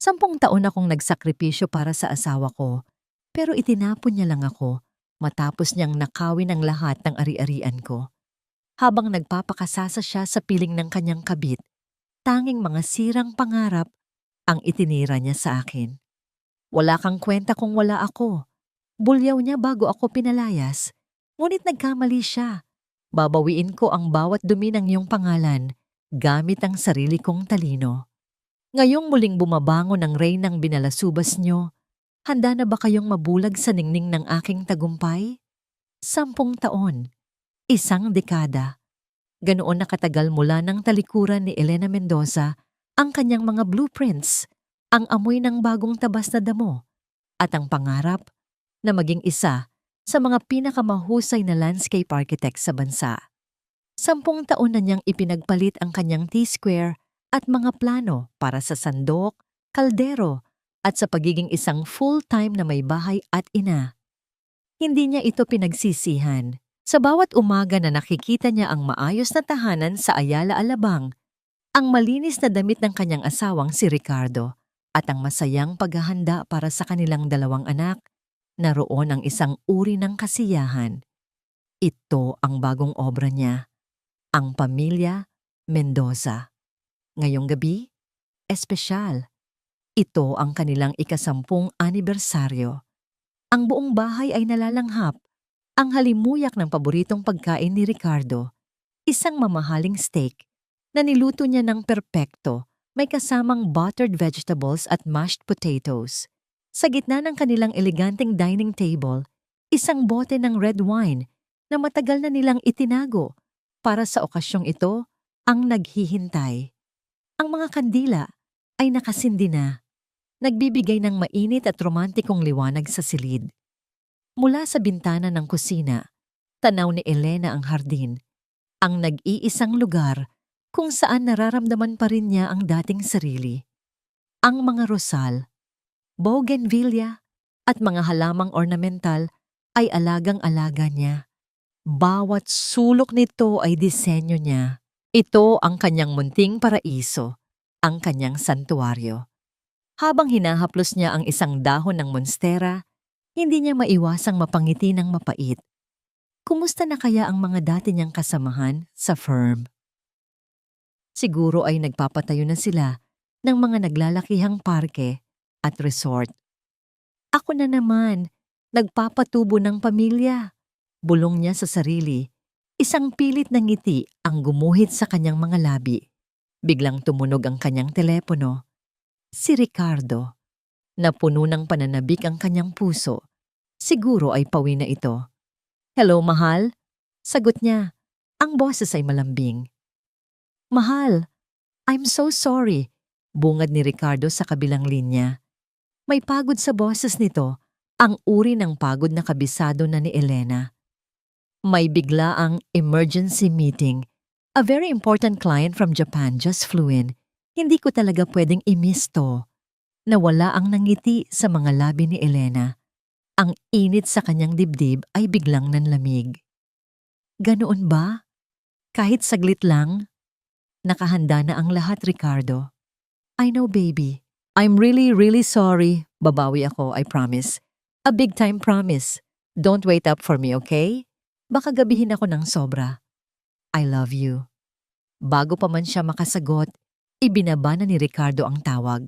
10 taon akong nagsakripisyo para sa asawa ko, pero itinapon niya lang ako matapos niyang nakawin ang lahat ng ari-arian ko. Habang nagpapakasasa siya sa piling ng kanyang kabit, tanging mga sirang pangarap ang itinira niya sa akin. Wala kang kwenta kung wala ako. Bulyaw niya bago ako pinalayas, ngunit nagkamali siya. Babawiin ko ang bawat dumi ng iyong pangalan gamit ang sarili kong talino. Ngayong muling bumabangon ang reynang binalasubas niyo, handa na ba kayong mabulag sa ningning ng aking tagumpay? 10 taon, isang dekada. Ganoon na katagal mula ng talikuran ni Elena Mendoza ang kanyang mga blueprints, ang amoy ng bagong tabas na damo, at ang pangarap na maging isa sa mga pinakamahusay na landscape architect sa bansa. 10 taon na niyang ipinagpalit ang kanyang T-square at mga plano para sa sandok, kaldero, at sa pagiging isang full-time na may bahay at ina. Hindi niya ito pinagsisihan. Sa bawat umaga na nakikita niya ang maayos na tahanan sa Ayala Alabang, ang malinis na damit ng kanyang asawang si Ricardo, at ang masayang paghahanda para sa kanilang 2 anak, naroon ang isang uri ng kasiyahan. Ito ang bagong obra niya, ang Pamilya Mendoza. Ngayong gabi, espesyal. Ito ang kanilang ika-10 anibersaryo. Ang buong bahay ay nalalanghap. Ang halimuyak ng paboritong pagkain ni Ricardo, isang mamahaling steak na niluto niya ng perpekto, may kasamang buttered vegetables at mashed potatoes. Sa gitna ng kanilang eleganteng dining table, isang bote ng red wine na matagal na nilang itinago para sa okasyong ito ang naghihintay. Ang mga kandila ay nakasindi na, nagbibigay ng mainit at romantikong liwanag sa silid. Mula sa bintana ng kusina, tanaw ni Elena ang hardin, ang nag-iisang lugar kung saan nararamdaman pa rin niya ang dating sarili. Ang mga rosal, bougainvillea at mga halamang ornamental ay alagang-alaga niya. Bawat sulok nito ay disenyo niya. Ito ang kanyang munting paraiso, ang kanyang santuaryo. Habang hinahaplos niya ang isang dahon ng monstera, hindi niya maiwasang mapangiti ng mapait. Kumusta na kaya ang mga dati niyang kasamahan sa firm? Siguro ay nagpapatayo na sila ng mga naglalakihang parke at resort. Ako na naman, nagpapatubo ng pamilya. Bulong niya sa sarili. Isang pilit na ngiti ang gumuhit sa kanyang mga labi. Biglang tumunog ang kanyang telepono. Si Ricardo. Napuno ng pananabik ang kanyang puso. Siguro ay pawi na ito. "Hello, mahal?" Sagot niya. Ang boses ay malambing. "Mahal, I'm so sorry," bungad ni Ricardo sa kabilang linya. May pagod sa boses nito, ang uri ng pagod na kabisado na ni Elena. May biglaang emergency meeting. A very important client from Japan just flew in. Hindi ko talaga pwedeng i-miss to. Nawala ang nangiti sa mga labi ni Elena. Ang init sa kanyang dibdib ay biglang nanlamig. Ganoon ba? Kahit saglit lang? Nakahanda na ang lahat, Ricardo. "I know, baby. I'm really, really sorry." Babawi ako, I promise. A big time promise. Don't wait up for me, okay? Baka gabihin ako ng sobra. "I love you." Bago pa man siya makasagot, ibinaba na ni Ricardo ang tawag.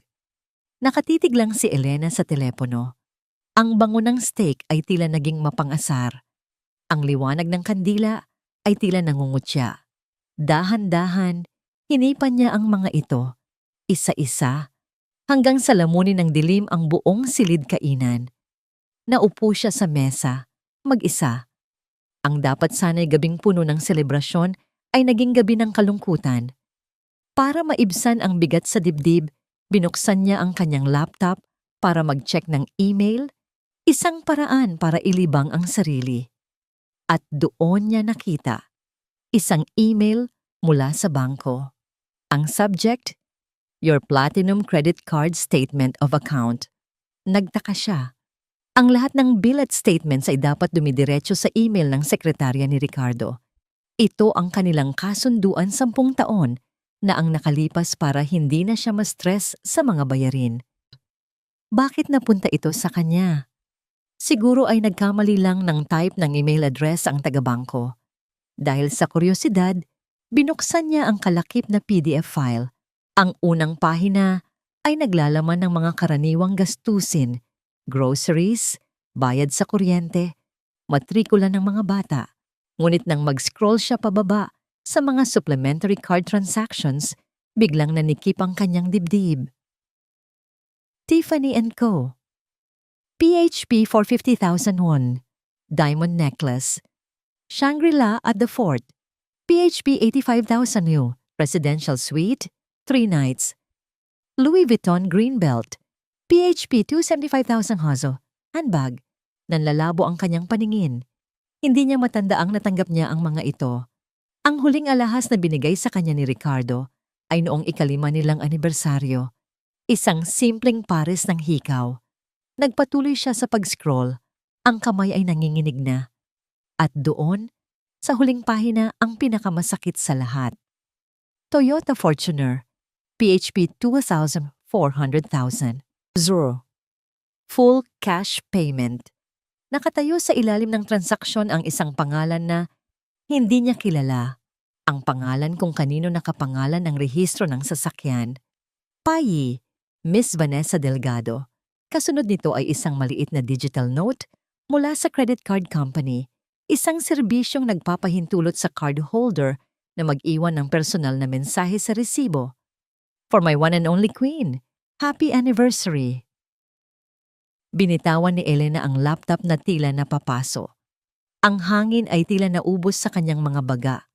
Nakatitig lang si Elena sa telepono. Ang bango ng steak ay tila naging mapangasar. Ang liwanag ng kandila ay tila nangungutya. Dahan-dahan, hinipan niya ang mga ito, isa-isa, hanggang sa lamunin ng dilim ang buong silid kainan. Naupo siya sa mesa, mag-isa. Ang dapat sana'y gabing puno ng selebrasyon ay naging gabi ng kalungkutan. Para maibsan ang bigat sa dibdib, binuksan niya ang kanyang laptop para mag-check ng email, isang paraan para ilibang ang sarili. At doon niya nakita, isang email mula sa bangko. Ang subject, "Your Platinum Credit Card Statement of Account." Nagtaka siya. Ang lahat ng bill at statements ay dapat dumidiretso sa email ng sekretarya ni Ricardo. Ito ang kanilang kasunduan 10 taon na ang nakalipas para hindi na siya ma-stress sa mga bayarin. Bakit napunta ito sa kanya? Siguro ay nagkamali lang ng type ng email address ang tagabangko. Dahil sa kuryosidad, binuksan niya ang kalakip na PDF file. Ang unang pahina ay naglalaman ng mga karaniwang gastusin, groceries, bayad sa kuryente, matrikula ng mga bata. Ngunit nang mag-scroll siya pababa sa mga supplementary card transactions, biglang nanikip ang kanyang dibdib. Tiffany & Co. PHP for 50,000 won. Diamond necklace. Shangri-La at the Fort. PHP 85,000 euro. Presidential suite. 3 nights. Louis Vuitton green belt. PHP 275,000 hazo. Handbag. Nanlalabo ang kanyang paningin. Hindi niya matandaang natanggap niya ang mga ito. Ang huling alahas na binigay sa kanya ni Ricardo ay noong ika-5 nilang anibersaryo. Isang simpleng pares ng hikaw. Nagpatuloy siya sa pag-scroll. Ang kamay ay nanginginig na. At doon, sa huling pahina ang pinakamasakit sa lahat. Toyota Fortuner, PHP 2,400,000. Zero. Full cash payment. Nakatayo sa ilalim ng transaksyon ang isang pangalan na hindi niya kilala. Ang pangalan kung kanino nakapangalan ang rehistro ng sasakyan. Payi, Miss Vanessa Delgado. Kasunod nito ay isang maliit na digital note mula sa credit card company, isang serbisyong nagpapahintulot sa cardholder na mag-iwan ng personal na mensahe sa resibo. For my one and only queen, happy anniversary. Binitawan ni Elena ang laptop na tila napapaso. Ang hangin ay tila naubos sa kanyang mga baga.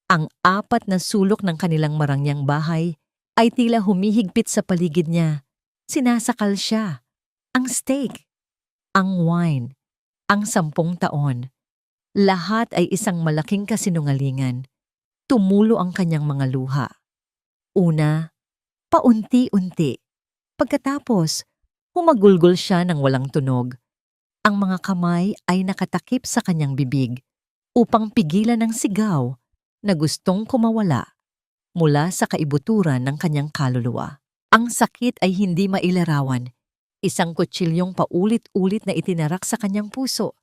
Ang 4 na sulok ng kanilang marangyang bahay ay tila humihigpit sa paligid niya. Sinasakal siya. Ang steak, ang wine, ang 10 taon. Lahat ay isang malaking kasinungalingan. Tumulo ang kanyang mga luha. Una, paunti-unti. Pagkatapos, humagulgol siya ng walang tunog. Ang mga kamay ay nakatakip sa kanyang bibig upang pigilan ang sigaw na gustong kumawala mula sa kaibuturan ng kanyang kaluluwa. Ang sakit ay hindi mailarawan. Isang kutsilyong paulit-ulit na itinarak sa kanyang puso.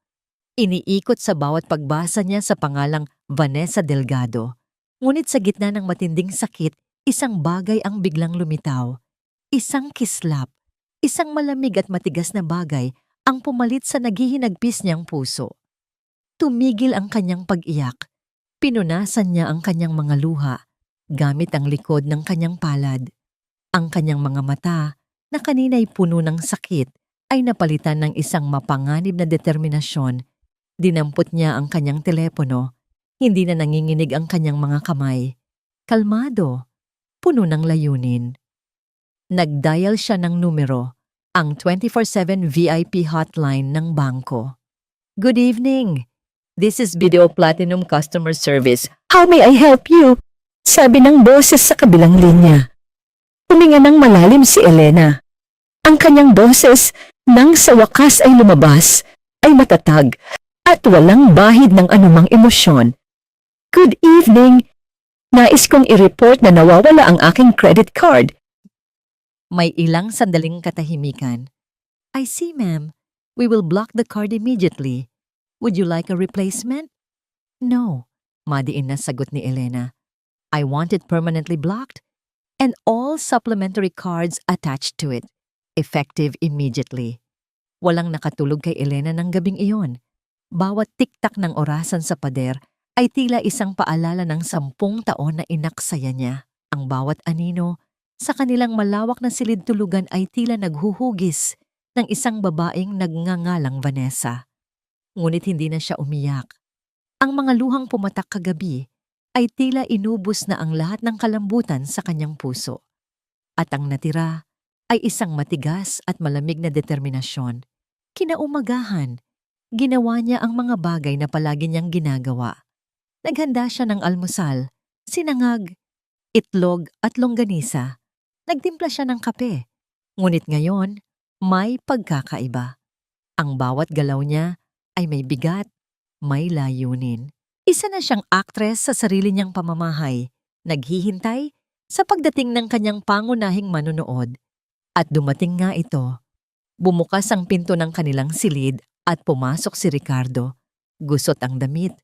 Iniikot sa bawat pagbasa niya sa pangalang Vanessa Delgado. Ngunit sa gitna ng matinding sakit, isang bagay ang biglang lumitaw. Isang kislap, isang malamig at matigas na bagay ang pumalit sa naghihinagpis niyang puso. Tumigil ang kanyang pag-iyak. Pinunasan niya ang kanyang mga luha gamit ang likod ng kanyang palad. Ang kanyang mga mata, na kanina'y puno ng sakit, ay napalitan ng isang mapanganib na determinasyon. Dinampot niya ang kanyang telepono. Hindi na nanginginig ang kanyang mga kamay. Kalmado, puno ng layunin. Nag-dial siya ng numero, ang 24/7 VIP hotline ng bangko. Good evening. This is Video Platinum Customer Service. How may I help you? Sabi ng boses sa kabilang linya. Huminga ng malalim si Elena. Ang kanyang boses, nang sa wakas ay lumabas, ay matatag at walang bahid ng anumang emosyon. Good evening. Nais kong i-report na nawawala ang aking credit card. May ilang sandaling katahimikan. I see, ma'am. We will block the card immediately. Would you like a replacement? No, madiin na sagot ni Elena. I want it permanently blocked and all supplementary cards attached to it, effective immediately. Walang nakatulog kay Elena ng gabing iyon. Bawat tiktak ng orasan sa pader ay tila isang paalala ng 10 taon na inaksaya niya. Ang bawat anino sa kanilang malawak na silid-tulugan ay tila naghuhugis ng isang babaeng nagngangalang Vanessa. Ngunit hindi na siya umiyak. Ang mga luhang pumatak kagabi ay tila inubos na ang lahat ng kalambutan sa kanyang puso. At ang natira ay isang matigas at malamig na determinasyon. Kinaumagahan, ginawa niya ang mga bagay na palagi niyang ginagawa. Naghanda siya ng almusal, sinangag, itlog at longganisa. Nagtimpla siya ng kape. Ngunit ngayon, may pagkakaiba. Ang bawat galaw niya ay may bigat, may layunin. Isa na siyang aktres sa sarili niyang pamamahay, naghihintay sa pagdating ng kanyang pangunahing manonood. At dumating nga ito, Bumukas ang pinto ng kanilang silid at pumasok si Ricardo. Gusot ang damit.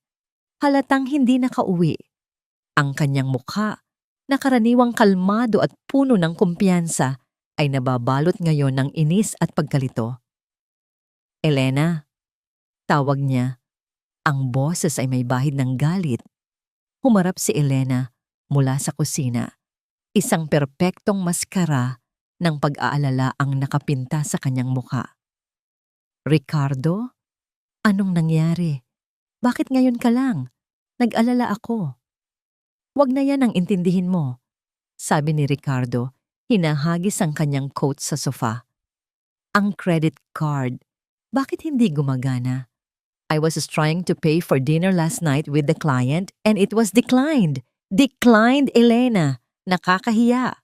Halatang hindi nakauwi. Ang kanyang mukha, na karaniwang kalmado at puno ng kumpiyansa, ay nababalot ngayon ng inis at pagkalito. Elena, tawag niya. Ang boses ay may bahid ng galit. Humarap si Elena mula sa kusina. Isang perpektong maskara ng pag-aalala ang nakapinta sa kanyang mukha. Ricardo, anong nangyari? Bakit ngayon ka lang? Nag-alala ako. Wag na yan ang intindihin mo, sabi ni Ricardo, hinahagis ang kanyang coat sa sofa. Ang credit card, bakit hindi gumagana? I was trying to pay for dinner last night with the client and it was declined. Declined, Elena. Nakakahiya.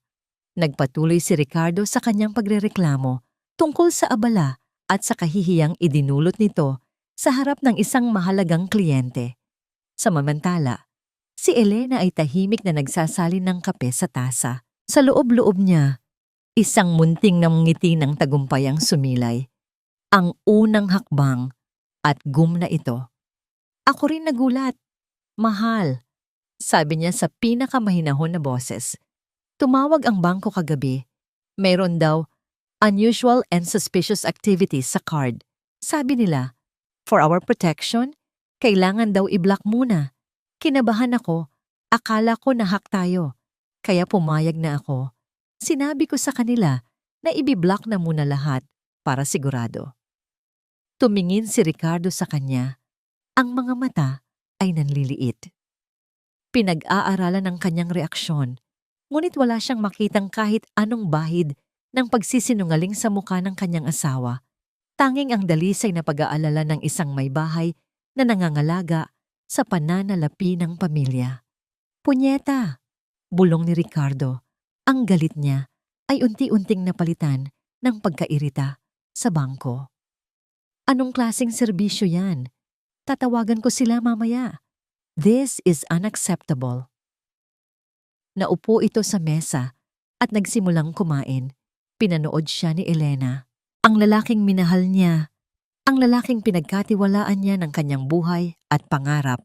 Nagpatuloy si Ricardo sa kanyang pagrereklamo tungkol sa abala at sa kahihiyang idinulot nito sa harap ng isang mahalagang kliyente. Samantala, si Elena ay tahimik na nagsasalin ng kape sa tasa. Sa loob-loob niya, isang munting ngiti ng tagumpay ang sumilay. Ang unang hakbang at gumna ito. Ako rin nagulat. Mahal, sabi niya sa pinakamahinahon na boses. Tumawag ang bangko kagabi. Mayroon daw unusual and suspicious activities sa card. Sabi nila, for our protection, kailangan daw i-block muna. Kinabahan ako. Akala ko na-hack tayo. Kaya pumayag na ako. Sinabi ko sa kanila na i-block na muna lahat para sigurado. Tumingin si Ricardo sa kanya. Ang mga mata ay nanliliit. Pinag-aaralan ng kanyang reaksyon, ngunit wala siyang makitang kahit anong bahid ng pagsisinungaling sa mukha ng kanyang asawa. Tanging ang dalisay na pag-aalala ng isang may bahay na nangangalaga sa pananalapi ng pamilya. Punyeta! Bulong ni Ricardo. Ang galit niya ay unti-unting napalitan ng pagkairita sa bangko. Anong klaseng serbisyo yan? Tatawagan ko sila mamaya. This is unacceptable. Naupo ito sa mesa at nagsimulang kumain. Pinanood siya ni Elena. Ang lalaking minahal niya, ang lalaking pinagkatiwalaan niya ng kanyang buhay at pangarap,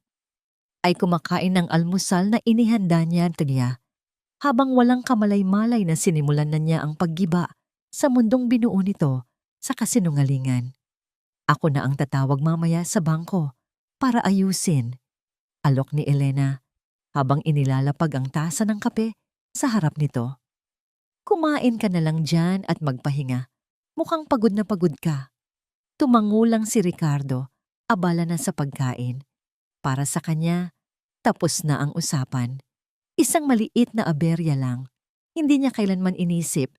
ay kumakain ng almusal na inihanda niya habang walang kamalay-malay na sinimulan na niya ang paggiba sa mundong binuo nito sa kasinungalingan. Ako na ang tatawag mamaya sa bangko para ayusin. Alok ni Elena habang inilalapag ang tasa ng kape sa harap nito. Kumain ka na lang dyan at magpahinga. Mukhang pagod na pagod ka. Tumangulang si Ricardo, abala na sa pagkain. Para sa kanya, tapos na ang usapan. Isang maliit na aberya lang. Hindi niya kailanman inisip,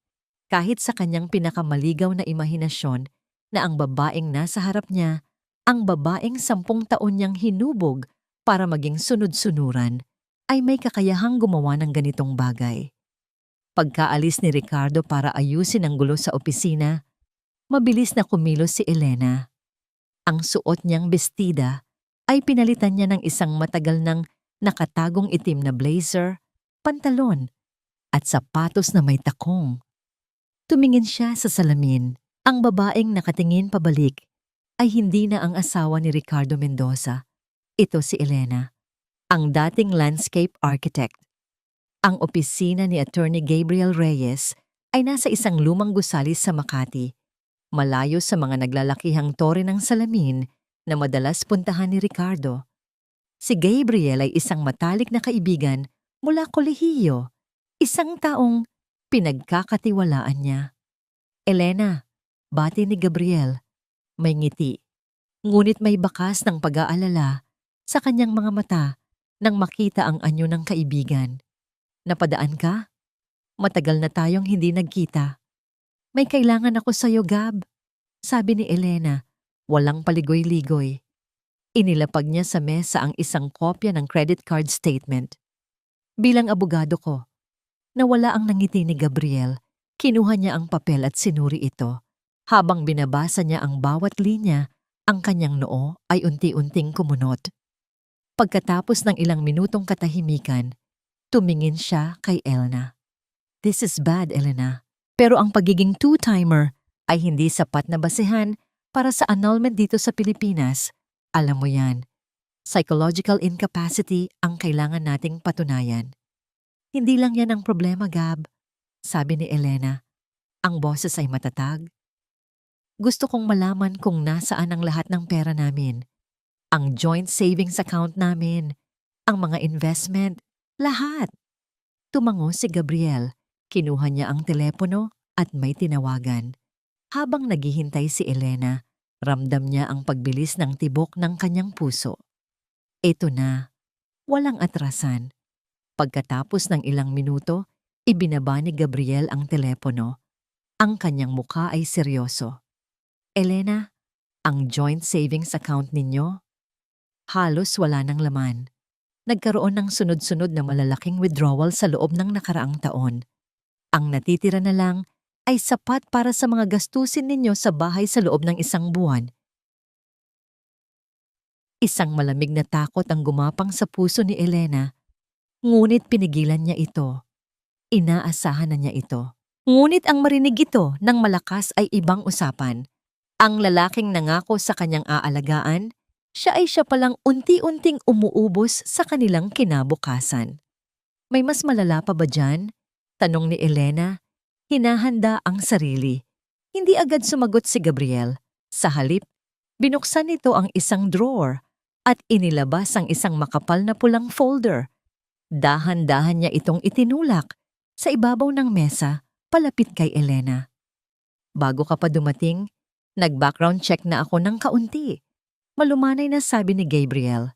kahit sa kanyang pinakamaligaw na imahinasyon, na ang babaeng nasa harap niya, ang babaeng 10 taon niyang hinubog para maging sunod-sunuran, ay may kakayahang gumawa ng ganitong bagay. Pagkaalis ni Ricardo para ayusin ang gulo sa opisina, mabilis na kumilos si Elena. Ang suot niyang bestida ay pinalitan niya ng isang matagal ng nakatagong itim na blazer, pantalon, at sapatos na may takong. Tumingin siya sa salamin. Ang babaeng nakatingin pabalik ay hindi na ang asawa ni Ricardo Mendoza. Ito si Elena, ang dating landscape architect. Ang opisina ni Attorney Gabriel Reyes ay nasa isang lumang gusali sa Makati, malayo sa mga naglalakihang tore ng salamin na madalas puntahan ni Ricardo. Si Gabriel ay isang matalik na kaibigan mula kolehiyo, isang taong pinagkakatiwalaan niya. Elena, bati ni Gabriel, may ngiti, ngunit may bakas ng pag-aalala sa kanyang mga mata nang makita ang anyo ng kaibigan. Napadaan ka? Matagal na tayong hindi nagkita. May kailangan ako sa'yo, Gab, sabi ni Elena, walang paligoy-ligoy. Inilapag niya sa mesa ang isang kopya ng credit card statement. Bilang abogado ko, nawala ang nangiti ni Gabriel, kinuha niya ang papel at sinuri ito. Habang binabasa niya ang bawat linya, ang kanyang noo ay unti-unting kumunot. Pagkatapos ng ilang minutong katahimikan, tumingin siya kay Elena. This is bad, Elena. Pero ang pagiging two-timer ay hindi sapat na basehan para sa annulment dito sa Pilipinas. Alam mo yan, psychological incapacity ang kailangan nating patunayan. Hindi lang yan ang problema, Gab. Sabi ni Elena, ang boses ay matatag. Gusto kong malaman kung nasaan ang lahat ng pera namin. Ang joint savings account namin, ang mga investment, lahat. Tumango si Gabriel, kinuha niya ang telepono at may tinawagan. Habang naghihintay si Elena, ramdam niya ang pagbilis ng tibok ng kanyang puso. Ito na, walang atrasan. Pagkatapos ng ilang minuto, ibinaba ni Gabriel ang telepono. Ang kanyang mukha ay seryoso. Elena, ang joint savings account ninyo? Halos wala ng laman. Nagkaroon ng sunod-sunod na malalaking withdrawal sa loob ng nakaraang taon. Ang natitira na lang ay sapat para sa mga gastusin ninyo sa bahay sa loob ng isang buwan. Isang malamig na takot ang gumapang sa puso ni Elena. Ngunit pinigilan niya ito. Inaasahan na niya ito. Ngunit ang marinig ito ng malakas ay ibang usapan. Ang lalaking nangako sa kanyang aalagaan, siya palang unti-unting umuubos sa kanilang kinabukasan. May mas malala pa ba dyan? Tanong ni Elena. Hinahanda ang sarili. Hindi agad sumagot si Gabriel. Sa halip, binuksan nito ang isang drawer at inilabas ang isang makapal na pulang folder. Dahan-dahan niya itong itinulak sa ibabaw ng mesa palapit kay Elena. Bago ka pa dumating, nag-background check na ako ng kaunti. Malumanay na sabi ni Gabriel.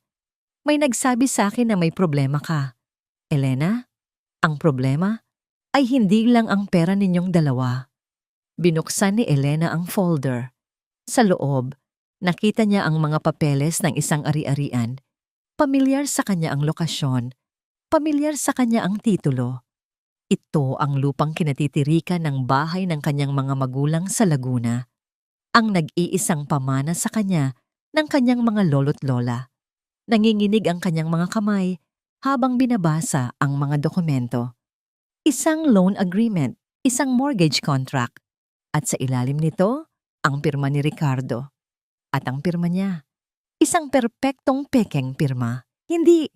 May nagsabi sa akin na may problema ka. Elena, ang problema ay hindi lang ang pera ninyong dalawa. Binuksan ni Elena ang folder. Sa loob, nakita niya ang mga papeles ng isang ari-arian. Pamilyar sa kanya ang lokasyon. Pamilyar sa kanya ang titulo. Ito ang lupang kinatitirikan ng bahay ng kanyang mga magulang sa Laguna. Ang nag-iisang pamana sa kanya ng kanyang mga lolo't lola. Nanginginig ang kanyang mga kamay habang binabasa ang mga dokumento. Isang loan agreement, isang mortgage contract, at sa ilalim nito, ang pirma ni Ricardo. At ang pirma niya, isang perpektong pekeng pirma. Hindi,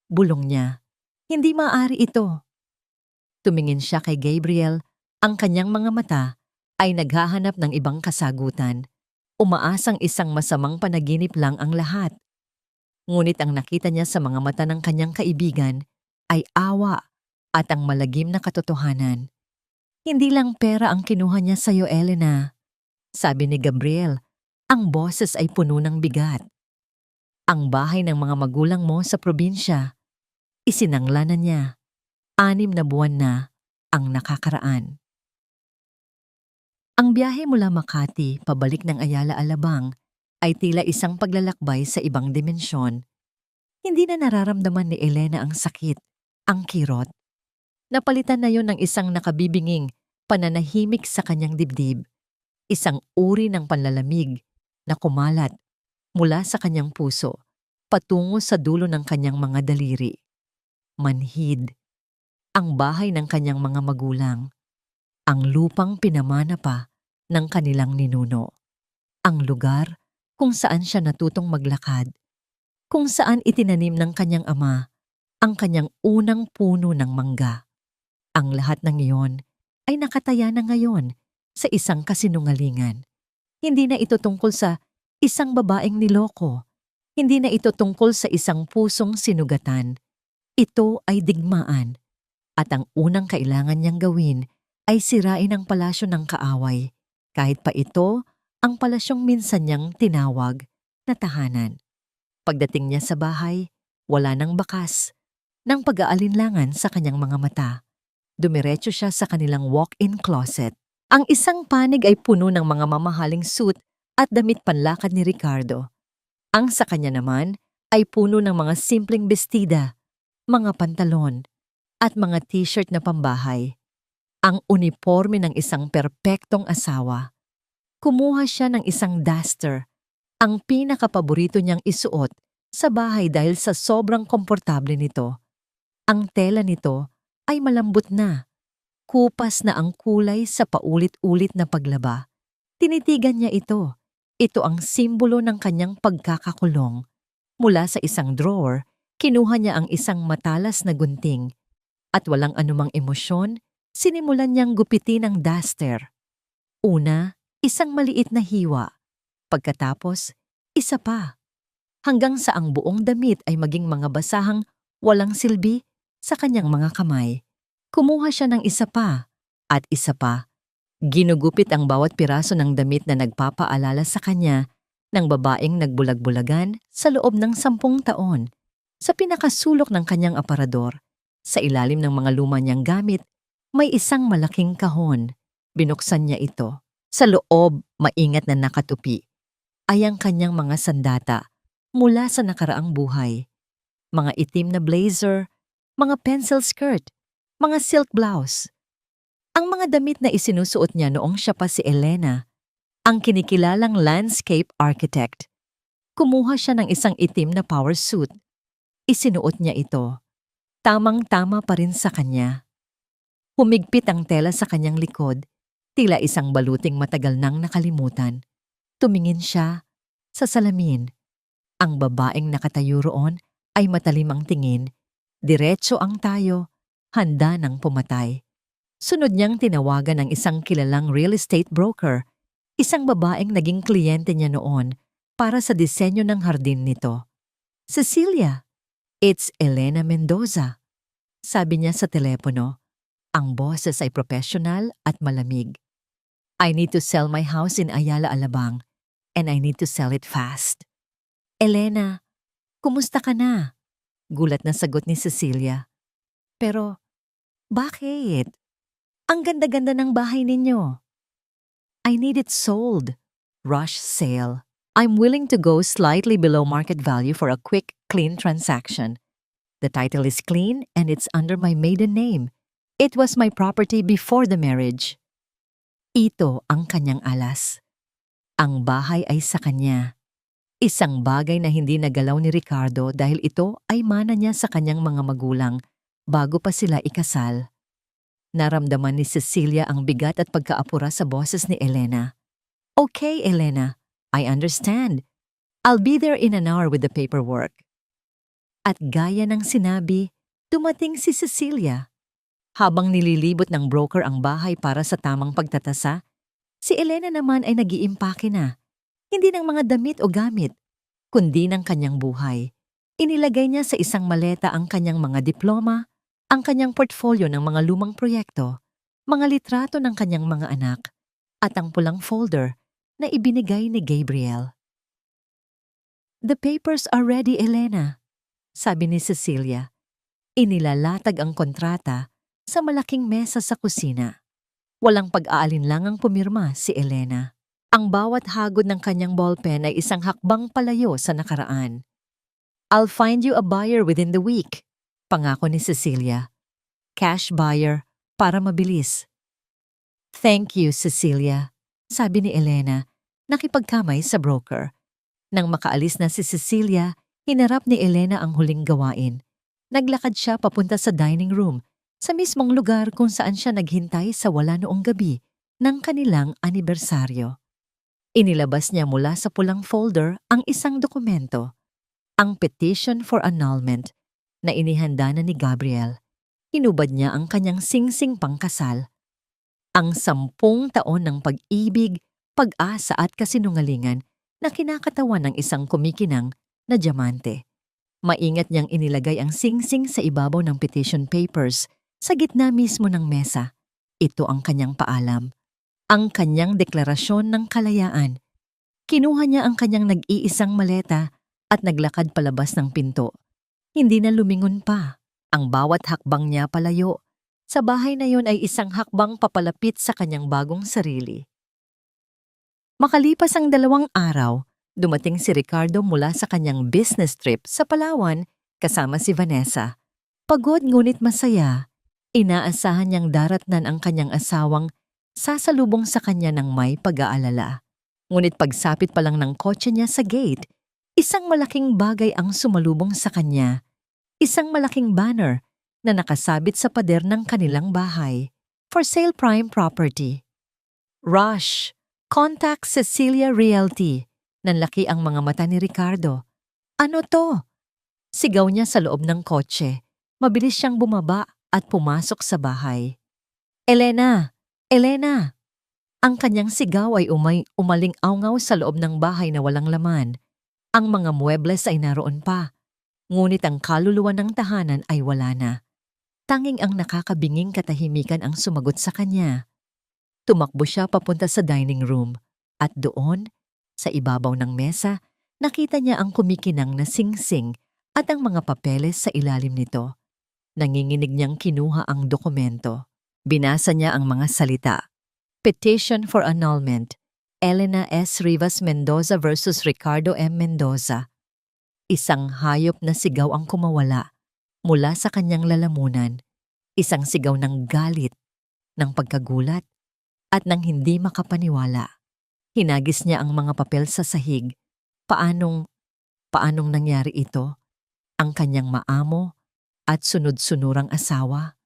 bulong niya, hindi maaari ito. Tumingin siya kay Gabriel, ang kanyang mga mata ay naghahanap ng ibang kasagutan. Umaasang isang masamang panaginip lang ang lahat. Ngunit ang nakita niya sa mga mata ng kanyang kaibigan ay awa at ang malagim na katotohanan. Hindi lang pera ang kinuha niya sa iyo, Elena. Sabi ni Gabriel, ang boses ay puno ng bigat. Ang bahay ng mga magulang mo sa probinsya, isinangla na niya. 6 na buwan na ang nakakaraan. Ang biyahe mula Makati pabalik ng Ayala Alabang ay tila isang paglalakbay sa ibang dimensyon. Hindi na nararamdaman ni Elena ang sakit, ang kirot. Napalitan na yon ng isang nakabibinging pananahimik sa kanyang dibdib. Isang uri ng panlalamig na kumalat mula sa kanyang puso patungo sa dulo ng kanyang mga daliri. Manhid. Ang bahay ng kanyang mga magulang. Ang lupang pinamana pa ng kanilang ninuno. Ang lugar kung saan siya natutong maglakad. Kung saan itinanim ng kanyang ama ang kanyang unang puno ng mangga. Ang lahat ng iyon ay nakataya na ngayon sa isang kasinungalingan. Hindi na ito tungkol sa isang babaeng niloko. Hindi na ito tungkol sa isang pusong sinugatan. Ito ay digmaan. At ang unang kailangan niyang gawin ay sirain ang palasyo ng kaaway, kahit pa ito ang palasyong minsan niyang tinawag na tahanan. Pagdating niya sa bahay, wala nang bakas, ng pag-aalinlangan sa kanyang mga mata. Dumiretso siya sa kanilang walk-in closet. Ang isang panig ay puno ng mga mamahaling suit at damit panlakad ni Ricardo. Ang sa kanya naman ay puno ng mga simpleng bestida, mga pantalon, at mga t-shirt na pambahay. Ang uniforme ng isang perpektong asawa. Kumuha siya ng isang duster, ang pinakapaborito niyang isuot sa bahay dahil sa sobrang komportable nito. Ang tela nito ay malambot na, kupas na ang kulay sa paulit-ulit na paglaba. Tinitigan niya ito. Ito ang simbolo ng kanyang pagkakakulong. Mula sa isang drawer, kinuha niya ang isang matalas na gunting at walang anumang emosyon, sinimulan niyang gupitin ang duster. Una, isang maliit na hiwa. Pagkatapos, isa pa. Hanggang sa ang buong damit ay maging mga basahang walang silbi sa kanyang mga kamay. Kumuha siya ng isa pa at isa pa. Ginugupit ang bawat piraso ng damit na nagpapaalala sa kanya ng babaeng nagbulag-bulagan sa loob ng 10 taon. Sa pinakasulok ng kanyang aparador, sa ilalim ng mga luma niyang gamit, may isang malaking kahon. Binuksan niya ito. Sa loob, maingat na nakatupi, ay ang kanyang mga sandata mula sa nakaraang buhay. Mga itim na blazer, mga pencil skirt, mga silk blouse. Ang mga damit na isinusuot niya noong siya pa si Elena, ang kinikilalang landscape architect. Kumuha siya ng isang itim na power suit. Isinuot niya ito. Tamang-tama pa rin sa kanya. Humigpit ang tela sa kanyang likod, tila isang baluting matagal nang nakalimutan. Tumingin siya sa salamin. Ang babaeng nakatayo roon ay matalim ang tingin. Diretso ang tayo, handa ng pumatay. Sunod niyang tinawagan ang isang kilalang real estate broker, isang babaeng naging kliyente niya noon para sa disenyo ng hardin nito. Cecilia, it's Elena Mendoza. Sabi niya sa telepono. Ang boses ay professional at malamig. I need to sell my house in Ayala, Alabang, and I need to sell it fast. Elena, kumusta ka na? Gulat na sagot ni Cecilia. Pero, bakit? Ang ganda-ganda ng bahay ninyo. I need it sold. Rush sale. I'm willing to go slightly below market value for a quick, clean transaction. The title is clean and it's under my maiden name. It was my property before the marriage. Ito ang kanyang alas. Ang bahay ay sa kanya. Isang bagay na hindi nagalaw ni Ricardo dahil ito ay mana niya sa kanyang mga magulang bago pa sila ikasal. Naramdaman ni Cecilia ang bigat at pagkaapura sa boses ni Elena. Okay, Elena, I understand. I'll be there in an hour with the paperwork. At gaya ng sinabi, dumating si Cecilia. Habang nililibot ng broker ang bahay para sa tamang pagtatasa, si Elena naman ay nag-iimpake na. Hindi ng mga damit o gamit, kundi ng kanyang buhay. Inilagay niya sa isang maleta ang kanyang mga diploma, ang kanyang portfolio ng mga lumang proyekto, mga litrato ng kanyang mga anak, at ang pulang folder na ibinigay ni Gabriel. The papers are ready, Elena, sabi ni Cecilia. Inilalatag ang kontrata sa malaking mesa sa kusina. Walang pag-aalinlangang pumirma si Elena. Ang bawat hagod ng kanyang ballpen ay isang hakbang palayo sa nakaraan. I'll find you a buyer within the week, pangako ni Cecilia. Cash buyer para mabilis. Thank you, Cecilia, sabi ni Elena, nakipagkamay sa broker. Nang makaalis na si Cecilia, hinarap ni Elena ang huling gawain. Naglakad siya papunta sa dining room, sa mismong lugar kung saan siya naghintay sa wala noong gabi ng kanilang anibersaryo. Inilabas niya mula sa pulang folder ang isang dokumento, ang petition for annulment na inihanda na ni Gabriel. Hinubad niya ang kanyang singsing pangkasal. Ang 10 taon ng pag-ibig, pag-asa at kasinungalingan na kinakatawan ng isang kumikinang na diamante. Maingat niyang inilagay ang singsing sa ibabaw ng petition papers sa gitna mismo ng mesa. Ito ang kanyang paalam. Ang kanyang deklarasyon ng kalayaan. Kinuha niya ang kanyang nag-iisang maleta at naglakad palabas ng pinto. Hindi na lumingon pa. Ang bawat hakbang niya palayo. Sa bahay na yon ay isang hakbang papalapit sa kanyang bagong sarili. Makalipas ang 2 araw, dumating si Ricardo mula sa kanyang business trip sa Palawan kasama si Vanessa. Pagod ngunit masaya, inaasahan niyang daratnan ang kanyang asawang sasalubong sa kanya ng may pag-aalala. Ngunit pagsapit pa lang ng kotse niya sa gate, isang malaking bagay ang sumalubong sa kanya. Isang malaking banner na nakasabit sa pader ng kanilang bahay. For sale prime property. Rush! Contact Cecilia Realty. Nanlaki ang mga mata ni Ricardo. Ano to? Sigaw niya sa loob ng kotse. Mabilis siyang bumaba at pumasok sa bahay. Elena! Elena! Ang kanyang sigaw ay umaling-awngaw sa loob ng bahay na walang laman. Ang mga muebles ay naroon pa. Ngunit ang kaluluwa ng tahanan ay wala na. Tanging ang nakakabinging katahimikan ang sumagot sa kanya. Tumakbo siya papunta sa dining room at doon, sa ibabaw ng mesa, nakita niya ang kumikinang na singsing at ang mga papeles sa ilalim nito. Nanginginig niyang kinuha ang dokumento. Binasa niya ang mga salita. Petition for annulment. Elena S. Rivas Mendoza versus Ricardo M. Mendoza. Isang hayop na sigaw ang kumawala mula sa kanyang lalamunan. Isang sigaw ng galit, ng pagkagulat, at ng hindi makapaniwala. Hinagis niya ang mga papel sa sahig. Paanong nangyari ito? Ang kanyang maamo at sunod-sunurang asawa.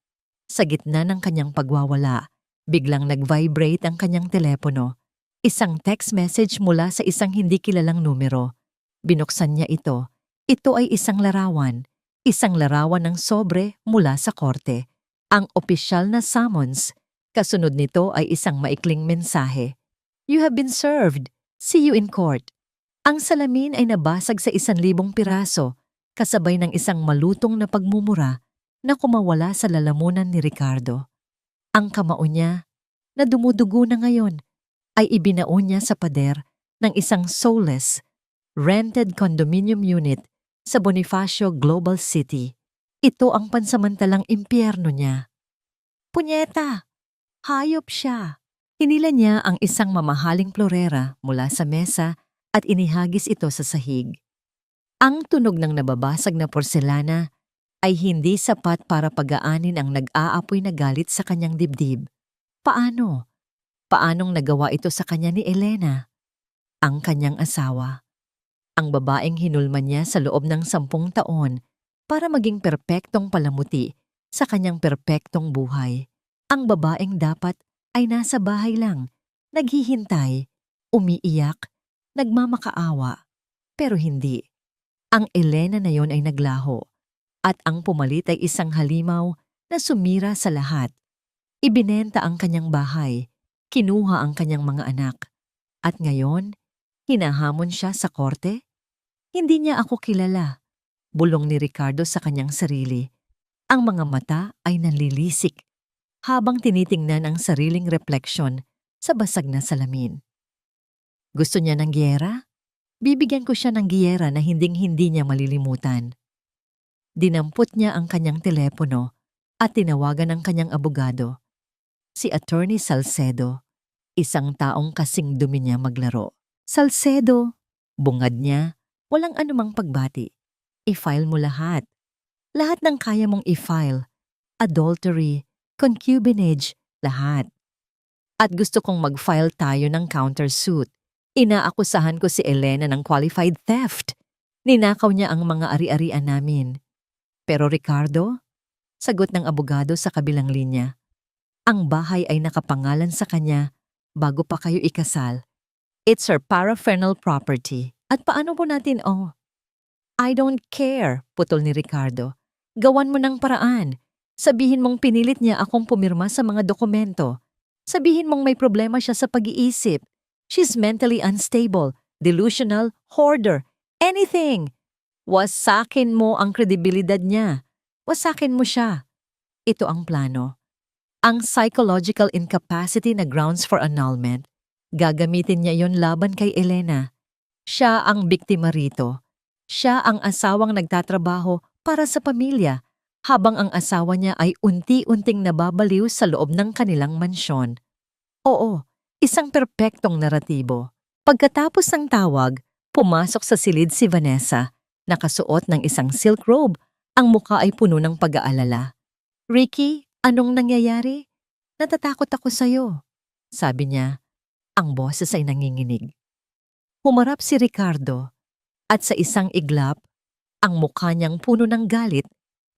Sa gitna ng kanyang pagwawala, biglang nag-vibrate ang kanyang telepono. Isang text message mula sa isang hindi kilalang numero. Binuksan niya ito. Ito ay isang larawan ng sobre mula sa korte. Ang opisyal na summons. Kasunod nito ay isang maikling mensahe. You have been served. See you in court. Ang salamin ay nabasag sa 1,000 piraso, kasabay ng isang malutong na pagmumura na kumawala sa lalamunan ni Ricardo. Ang kamao niya, na dumudugo na ngayon, ay ibinaon niya sa pader ng isang soulless, rented condominium unit sa Bonifacio Global City. Ito ang pansamantalang impyerno niya. Punyeta! Hayop siya! Hinila niya ang isang mamahaling florera mula sa mesa at inihagis ito sa sahig. Ang tunog ng nababasag na porselana ay hindi sapat para pagaanin ang nag-aapoy na galit sa kanyang dibdib. Paano? Paanong nagawa ito sa kanya ni Elena? Ang kanyang asawa. Ang babaeng hinulman niya sa loob ng 10 taon para maging perpektong palamuti sa kanyang perpektong buhay. Ang babaeng dapat ay nasa bahay lang, naghihintay, umiiyak, nagmamakaawa. Pero hindi. Ang Elena na yon ay naglaho at ang pumalit ay isang halimaw na sumira sa lahat. Ibinenta ang kanyang bahay, kinuha ang kanyang mga anak. At ngayon, hinahamon siya sa korte? Hindi niya ako kilala. Bulong ni Ricardo sa kanyang sarili. Ang mga mata ay nanlilisik habang tinitingnan ang sariling refleksyon sa basag na salamin. Gusto niya ng giyera? Bibigyan ko siya ng giyera na hinding-hindi niya malilimutan. Dinampot niya ang kanyang telepono at tinawagan ang kanyang abogado, si Attorney Salcedo, isang taong kasing dumi niya maglaro. Salcedo, bungad niya, walang anumang pagbati. I-file mo lahat. Lahat ng kaya mong i-file. Adultery, concubinage, lahat. At gusto kong mag-file tayo ng countersuit. Inaakusahan ko si Elena ng qualified theft. Ninakaw niya ang mga ari-arian namin. Pero Ricardo, sagot ng abogado sa kabilang linya, ang bahay ay nakapangalan sa kanya bago pa kayo ikasal. It's her paraphernaal property. At paano po natin, I don't care, putol ni Ricardo. Gawan mo ng paraan. Sabihin mong pinilit niya akong pumirma sa mga dokumento. Sabihin mong may problema siya sa pag-iisip. She's mentally unstable, delusional, hoarder, anything. Wasakin mo ang kredibilidad niya. Wasakin mo siya. Ito ang plano. Ang psychological incapacity na grounds for annulment, gagamitin niya yon laban kay Elena. Siya ang biktima rito. Siya ang asawang nagtatrabaho para sa pamilya, habang ang asawa niya ay unti-unting nababaliw sa loob ng kanilang mansyon. Oo, isang perpektong naratibo. Pagkatapos ng tawag, pumasok sa silid si Vanessa, nakasuot ng isang silk robe, ang muka ay puno ng pag-aalala. Ricky, anong nangyayari? Natatakot ako sa'yo, sabi niya. Ang boses ay nanginginig. Humarap si Ricardo, at sa isang iglap, ang mukha niyang puno ng galit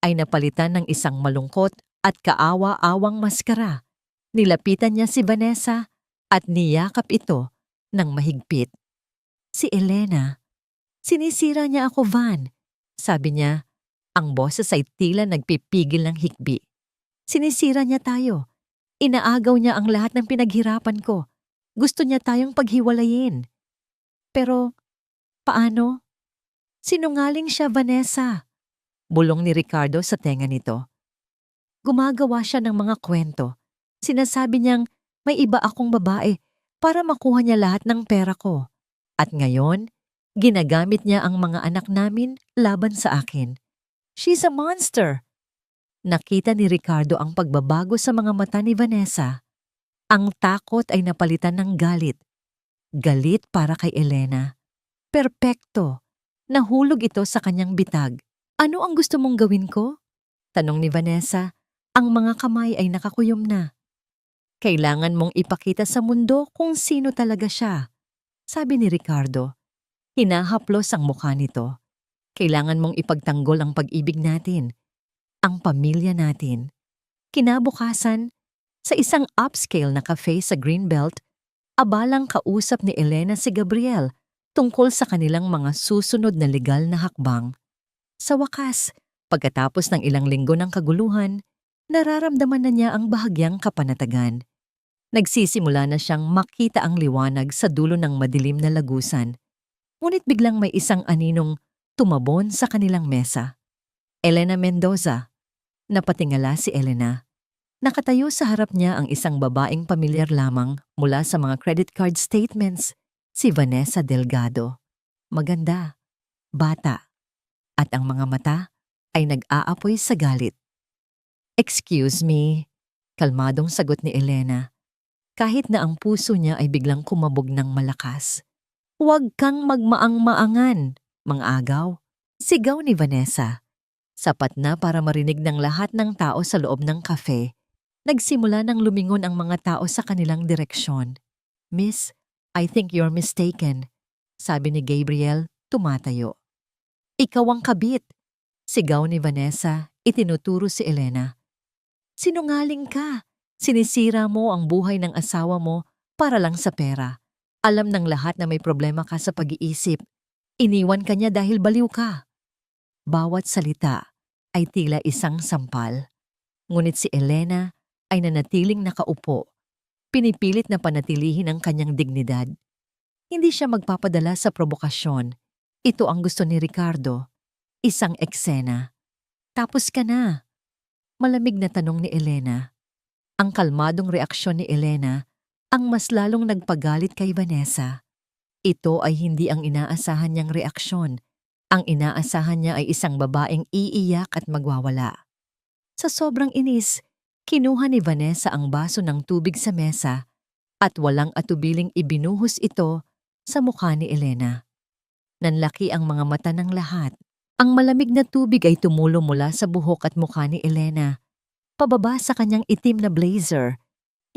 ay napalitan ng isang malungkot at kaawa-awang maskara. Nilapitan niya si Vanessa at niyakap ito ng mahigpit. Si Elena, sinisira niya ako, Van. Sabi niya, ang boses ay tila nagpipigil ng hikbi. Sinisira niya tayo. Inaagaw niya ang lahat ng pinaghirapan ko. Gusto niya tayong paghiwalayin. Pero, paano? Sinungaling siya, Vanessa. Bulong ni Ricardo sa tenga nito. Gumagawa siya ng mga kwento. Sinasabi niyang may iba akong babae para makuha niya lahat ng pera ko. At ngayon, ginagamit niya ang mga anak namin laban sa akin. She's a monster. Nakita ni Ricardo ang pagbabago sa mga mata ni Vanessa. Ang takot ay napalitan ng galit. Galit para kay Elena. Perpekto. Nahulog ito sa kanyang bitag. Ano ang gusto mong gawin ko? Tanong ni Vanessa. Ang mga kamay ay nakakuyom na. Kailangan mong ipakita sa mundo kung sino talaga siya. Sabi ni Ricardo. Hinahaplos ang mukha nito. Kailangan mong ipagtanggol ang pag-ibig natin. Ang pamilya natin. Kinabukasan, sa isang upscale na cafe sa Greenbelt, abalang kausap ni Elena si Gabriel tungkol sa kanilang mga susunod na legal na hakbang. Sa wakas, pagkatapos ng ilang linggo ng kaguluhan, nararamdaman na niya ang bahagyang kapanatagan. Nagsisimula na siyang makita ang liwanag sa dulo ng madilim na lagusan. Ngunit biglang may isang aninong tumabon sa kanilang mesa. Elena Mendoza. Napatingala si Elena. Nakatayo sa harap niya ang isang babaeng pamilyar lamang mula sa mga credit card statements, si Vanessa Delgado. Maganda, bata, at ang mga mata ay nag-aapoy sa galit. Excuse me, kalmadong sagot ni Elena. Kahit na ang puso niya ay biglang kumabog ng malakas. Huwag kang magmaang-maangan, mang-agaw. Sigaw ni Vanessa. Sapat na para marinig ng lahat ng tao sa loob ng cafe. Nagsimula nang lumingon ang mga tao sa kanilang direksyon. Miss, I think you're mistaken, sabi ni Gabriel, tumatayo. Ikaw ang kabit, sigaw ni Vanessa, itinuturo si Elena. Sinungaling ka. Sinisira mo ang buhay ng asawa mo para lang sa pera. Alam ng lahat na may problema ka sa pag-iisip. Iniwan ka niya dahil baliw ka. Bawat salita ay tila isang sampal. Ngunit si Elena ay nanatiling nakaupo. Pinipilit na panatilihin ang kanyang dignidad. Hindi siya magpapadala sa provokasyon. Ito ang gusto ni Ricardo. Isang eksena. Tapos ka na. Malamig na tanong ni Elena. Ang kalmadong reaksyon ni Elena ang mas lalong nagpagalit kay Vanessa. Ito ay hindi ang inaasahan niyang reaksyon. Ang inaasahan niya ay isang babaeng iiyak at magwawala. Sa sobrang inis, kinuha ni Vanessa ang baso ng tubig sa mesa at walang atubiling ibinuhos ito sa mukha ni Elena. Nanlaki ang mga mata ng lahat. Ang malamig na tubig ay tumulo mula sa buhok at mukha ni Elena. Pababa sa kanyang itim na blazer.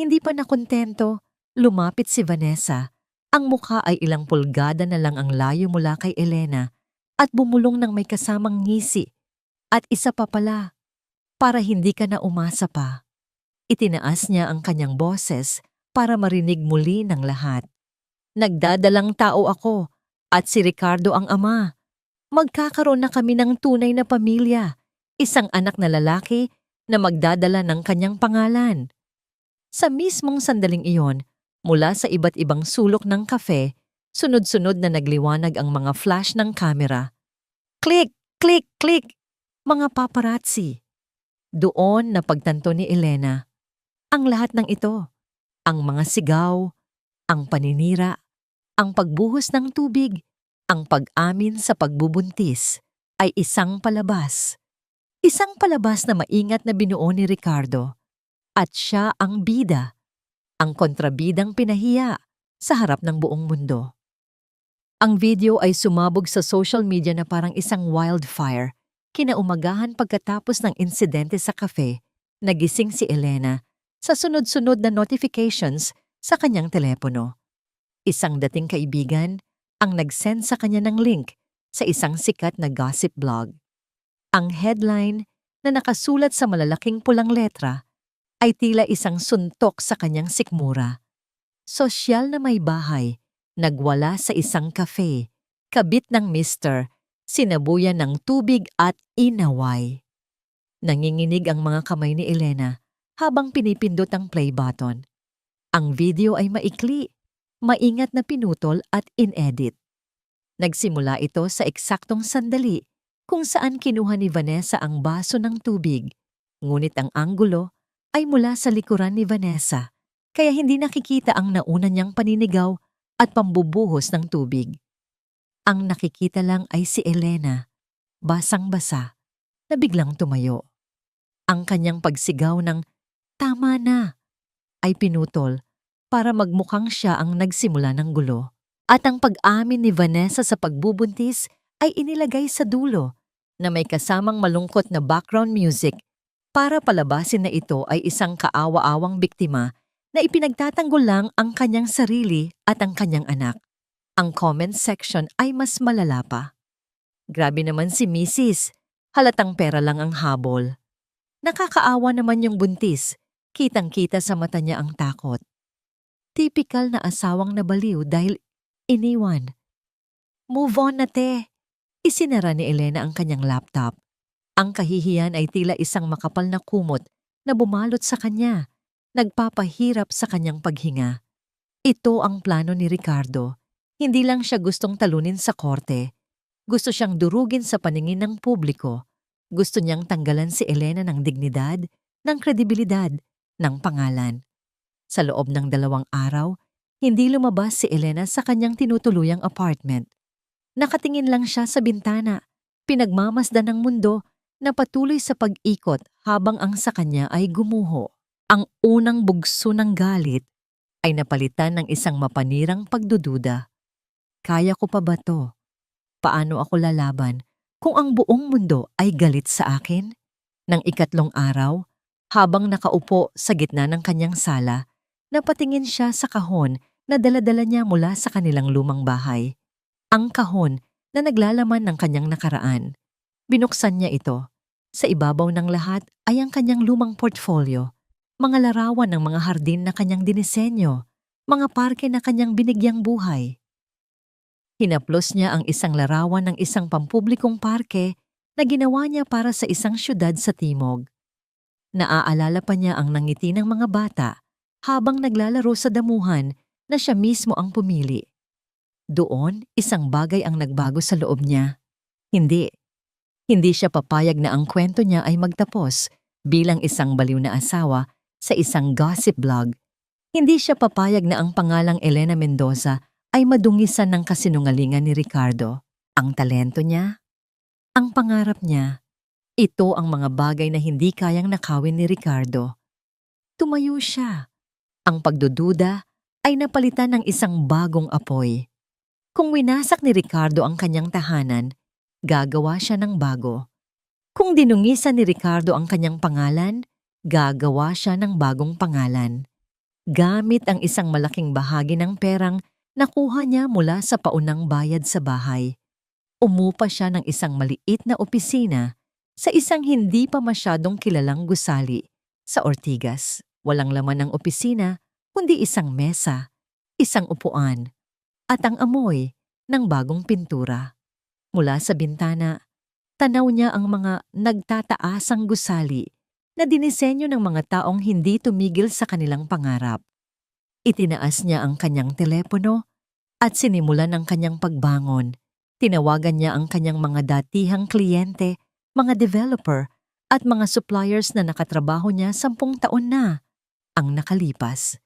Hindi pa nakontento, lumapit si Vanessa. Ang mukha ay ilang pulgada na lang ang layo mula kay Elena at bumulong ng may kasamang ngisi. At isa pa pala, para hindi ka na umasa pa. Itinaas niya ang kanyang boses para marinig muli ng lahat. Nagdadalang tao ako at si Ricardo ang ama. Magkakaroon na kami ng tunay na pamilya, isang anak na lalaki na magdadala ng kanyang pangalan. Sa mismong sandaling iyon, mula sa iba't ibang sulok ng kafe, sunod-sunod na nagliwanag ang mga flash ng kamera. Click! Click! Click! Mga paparazzi. Doon napagtanto ni Elena. Ang lahat ng ito, ang mga sigaw, ang paninira, ang pagbuhos ng tubig, ang pag-amin sa pagbubuntis ay isang palabas. Isang palabas na maingat na binuo ni Ricardo. At siya ang bida, ang kontrabidang pinahiya sa harap ng buong mundo. Ang video ay sumabog sa social media na parang isang wildfire. Kinaumagahan pagkatapos ng insidente sa cafe, nagising si Elena sa sunod-sunod na notifications sa kanyang telepono. Isang dating kaibigan ang nag-send sa kanya ng link sa isang sikat na gossip blog. Ang headline na nakasulat sa malalaking pulang letra ay tila isang suntok sa kanyang sikmura. Sosyal na may bahay Nagwala sa isang cafe, kabit ng mister, sinabuyan ng tubig at inaway. Nanginginig ang mga kamay ni Elena habang pinipindot ang play button. Ang video ay maikli, maingat na pinutol at inedit. Nagsimula ito sa eksaktong sandali kung saan kinuha ni Vanessa ang baso ng tubig, ngunit ang anggulo ay mula sa likuran ni Vanessa, kaya hindi nakikita ang nauna niyang paninigaw at pambubuhos ng tubig. Ang nakikita lang ay si Elena, basang-basa, na biglang tumayo. Ang kanyang pagsigaw ng "Tama na!" ay pinutol para magmukhang siya ang nagsimula ng gulo. At ang pag-amin ni Vanessa sa pagbubuntis ay inilagay sa dulo na may kasamang malungkot na background music para palabasin na ito ay isang kaawa-awang biktima na ipinagtatanggol lang ang kanyang sarili at ang kanyang anak. Ang comment section ay mas malala pa. Grabe naman si Mrs. Halatang pera lang ang habol. Nakakaawa naman yung buntis. Kitang-kita sa mata niya ang takot. Typical na asawang nabaliw dahil iniwan. Move on na te. Isinara ni Elena ang kanyang laptop. Ang kahihiyan ay tila isang makapal na kumot na bumalot sa kanya, nagpapahirap sa kanyang paghinga. Ito ang plano ni Ricardo. Hindi lang siya gustong talunin sa korte. Gusto siyang durugin sa paningin ng publiko. Gusto niyang tanggalan si Elena ng dignidad, ng kredibilidad, ng pangalan. Sa loob ng 2 araw, hindi lumabas si Elena sa kanyang tinutuluyang apartment. Nakatingin lang siya sa bintana, pinagmamasdan ng mundo na patuloy sa pag-ikot habang ang sa kanya ay gumuho. Ang unang bugso ng galit ay napalitan ng isang mapanirang pagdududa. Kaya ko pa ba to? Paano ako lalaban kung ang buong mundo ay galit sa akin? Nang 3 araw, habang nakaupo sa gitna ng kanyang sala, napatingin siya sa kahon na dala-dala niya mula sa kanilang lumang bahay. Ang kahon na naglalaman ng kanyang nakaraan. Binuksan niya ito. Sa ibabaw ng lahat ay ang kanyang lumang portfolio, mga larawan ng mga hardin na kanyang dinisenyo, mga parke na kanyang binigyang buhay. Hinaplos niya ang isang larawan ng isang pampublikong parke na ginawa niya para sa isang syudad sa timog. Naaalala pa niya ang nangiti ng mga bata habang naglalaro sa damuhan na siya mismo ang pumili. Doon, isang bagay ang nagbago sa loob niya. Hindi siya papayag na ang kwento niya ay magtapos bilang isang baliw na asawa sa isang gossip blog. Hindi siya papayag na ang pangalang Elena Mendoza ay madungisan ng kasinungalingan ni Ricardo. Ang talento niya, ang pangarap niya, ito ang mga bagay na hindi kayang nakawin ni Ricardo. Tumayo siya. Ang pagdududa ay napalitan ng isang bagong apoy. Kung winasak ni Ricardo ang kanyang tahanan, gagawa siya ng bago. Kung dinungisan ni Ricardo ang kanyang pangalan, gagawa siya ng bagong pangalan. Gamit ang isang malaking bahagi ng perang nakuha niya mula sa paunang bayad sa bahay. Umupa siya ng isang maliit na opisina sa isang hindi pa masyadong kilalang gusali sa Ortigas. Walang laman ng opisina kundi isang mesa, isang upuan, at ang amoy ng bagong pintura. Mula sa bintana, tanaw niya ang mga nagtataasang gusali na dinisenyo ng mga taong hindi tumigil sa kanilang pangarap. Itinaas niya ang kanyang telepono at sinimulan ang kanyang pagbangon. Tinawagan niya ang kanyang mga datihang kliyente, mga developer at mga suppliers na nakatrabaho niya 10 taon na ang nakalipas.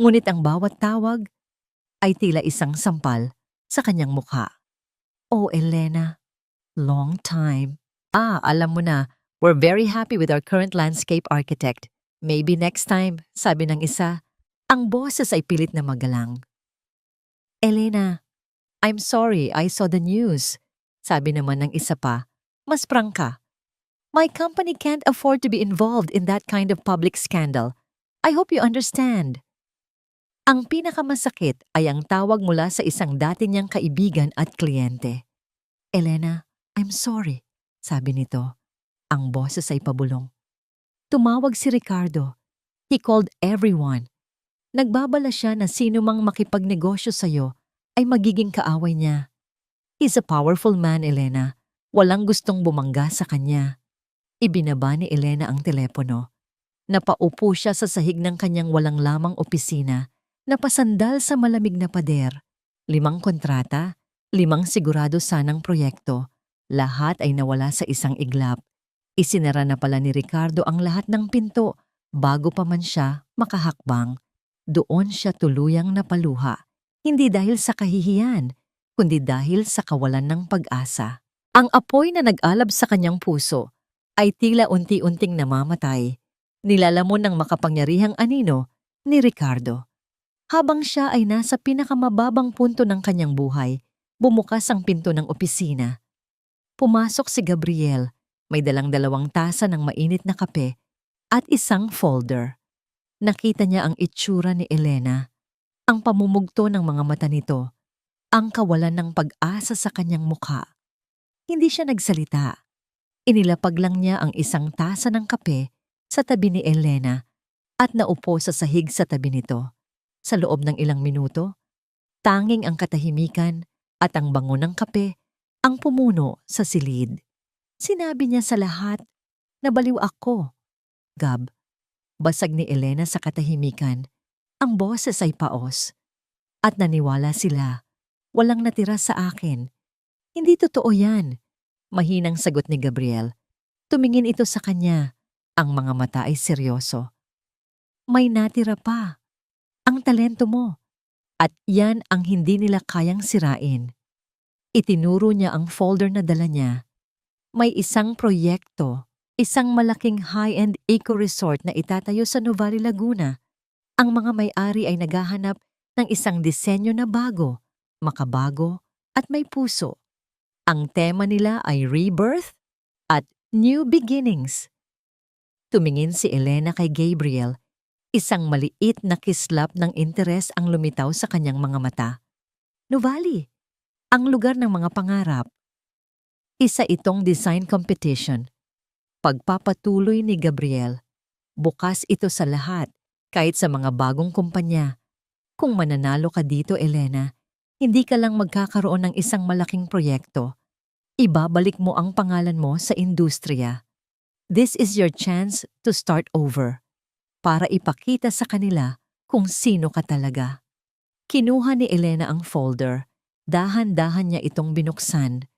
Ngunit ang bawat tawag ay tila isang sampal sa kanyang mukha. Oh, Elena, long time. Alam mo na, we're very happy with our current landscape architect. Maybe next time, sabi ng isa. Ang boses ay pilit na magalang. Elena, I'm sorry, I saw the news. Sabi naman ng isa pa, mas prangka. My company can't afford to be involved in that kind of public scandal. I hope you understand. Ang pinakamasakit ay ang tawag mula sa isang dati niyang kaibigan at kliyente. Elena, I'm sorry, sabi nito. Ang boses ay pabulong. Tumawag si Ricardo. He called everyone. Nagbabala siya na sino mang makipagnegosyo sa'yo ay magiging kaaway niya. He's a powerful man, Elena. Walang gustong bumangga sa kanya. Ibinaba ni Elena ang telepono. Napaupo siya sa sahig ng kanyang walang lamang opisina, napasandal sa malamig na pader. 5 kontrata, 5 sigurado sanang proyekto. Lahat ay nawala sa isang iglap. Isinara na pala ni Ricardo ang lahat ng pinto bago pa man siya makahakbang. Doon siya tuluyang napaluha, hindi dahil sa kahihiyan, kundi dahil sa kawalan ng pag-asa. Ang apoy na nag-alab sa kanyang puso ay tila unti-unting namamatay, nilalamon ng makapangyarihang anino ni Ricardo. Habang siya ay nasa pinakamababang punto ng kanyang buhay, bumukas ang pinto ng opisina. Pumasok si Gabriel, may dalang 2 tasa ng mainit na kape at isang folder. Nakita niya ang itsura ni Elena, ang pamumugto ng mga mata nito, ang kawalan ng pag-asa sa kanyang mukha. Hindi siya nagsalita. Inilapag lang niya ang isang tasa ng kape sa tabi ni Elena at naupo sa sahig sa tabi nito. Sa loob ng ilang minuto, tanging ang katahimikan at ang bango ng kape ang pumuno sa silid. Sinabi niya sa lahat, "Nabaliw ako." Gab, basag ni Elena sa katahimikan. Ang boses ay paos. At naniwala sila. Walang natira sa akin. Hindi totoo yan. Mahinang sagot ni Gabriel. Tumingin ito sa kanya. Ang mga mata ay seryoso. May natira pa. Ang talento mo. At yan ang hindi nila kayang sirain. Itinuro niya ang folder na dala niya. May isang proyekto, isang malaking high-end eco-resort na itatayo sa Nuvali, Laguna. Ang mga may-ari ay naghahanap ng isang disenyo na bago, makabago at may puso. Ang tema nila ay rebirth at new beginnings. Tumingin si Elena kay Gabriel. Isang maliit na kislap ng interes ang lumitaw sa kanyang mga mata. Nuvali, ang lugar ng mga pangarap. Isa itong design competition. Pagpapatuloy ni Gabriel, bukas ito sa lahat, kahit sa mga bagong kumpanya. Kung mananalo ka dito, Elena, hindi ka lang magkakaroon ng isang malaking proyekto. Ibabalik mo ang pangalan mo sa industriya. This is your chance to start over, para ipakita sa kanila kung sino ka talaga. Kinuha ni Elena ang folder. Dahan-dahan niya itong binuksan.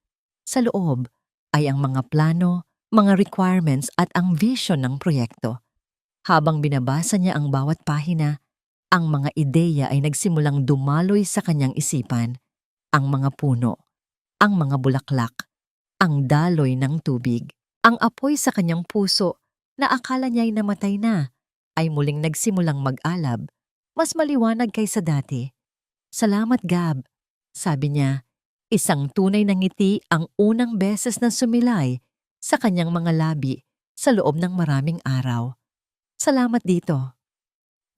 Sa loob ay ang mga plano, mga requirements at ang vision ng proyekto. Habang binabasa niya ang bawat pahina, ang mga ideya ay nagsimulang dumaloy sa kanyang isipan. Ang mga puno, ang mga bulaklak, ang daloy ng tubig. Ang apoy sa kanyang puso na akala niya'y namatay na ay muling nagsimulang mag-alab, mas maliwanag kaysa dati. "Salamat, Gab," sabi niya. Isang tunay na ngiti ang unang beses na sumilay sa kanyang mga labi sa loob ng maraming araw. "Salamat dito."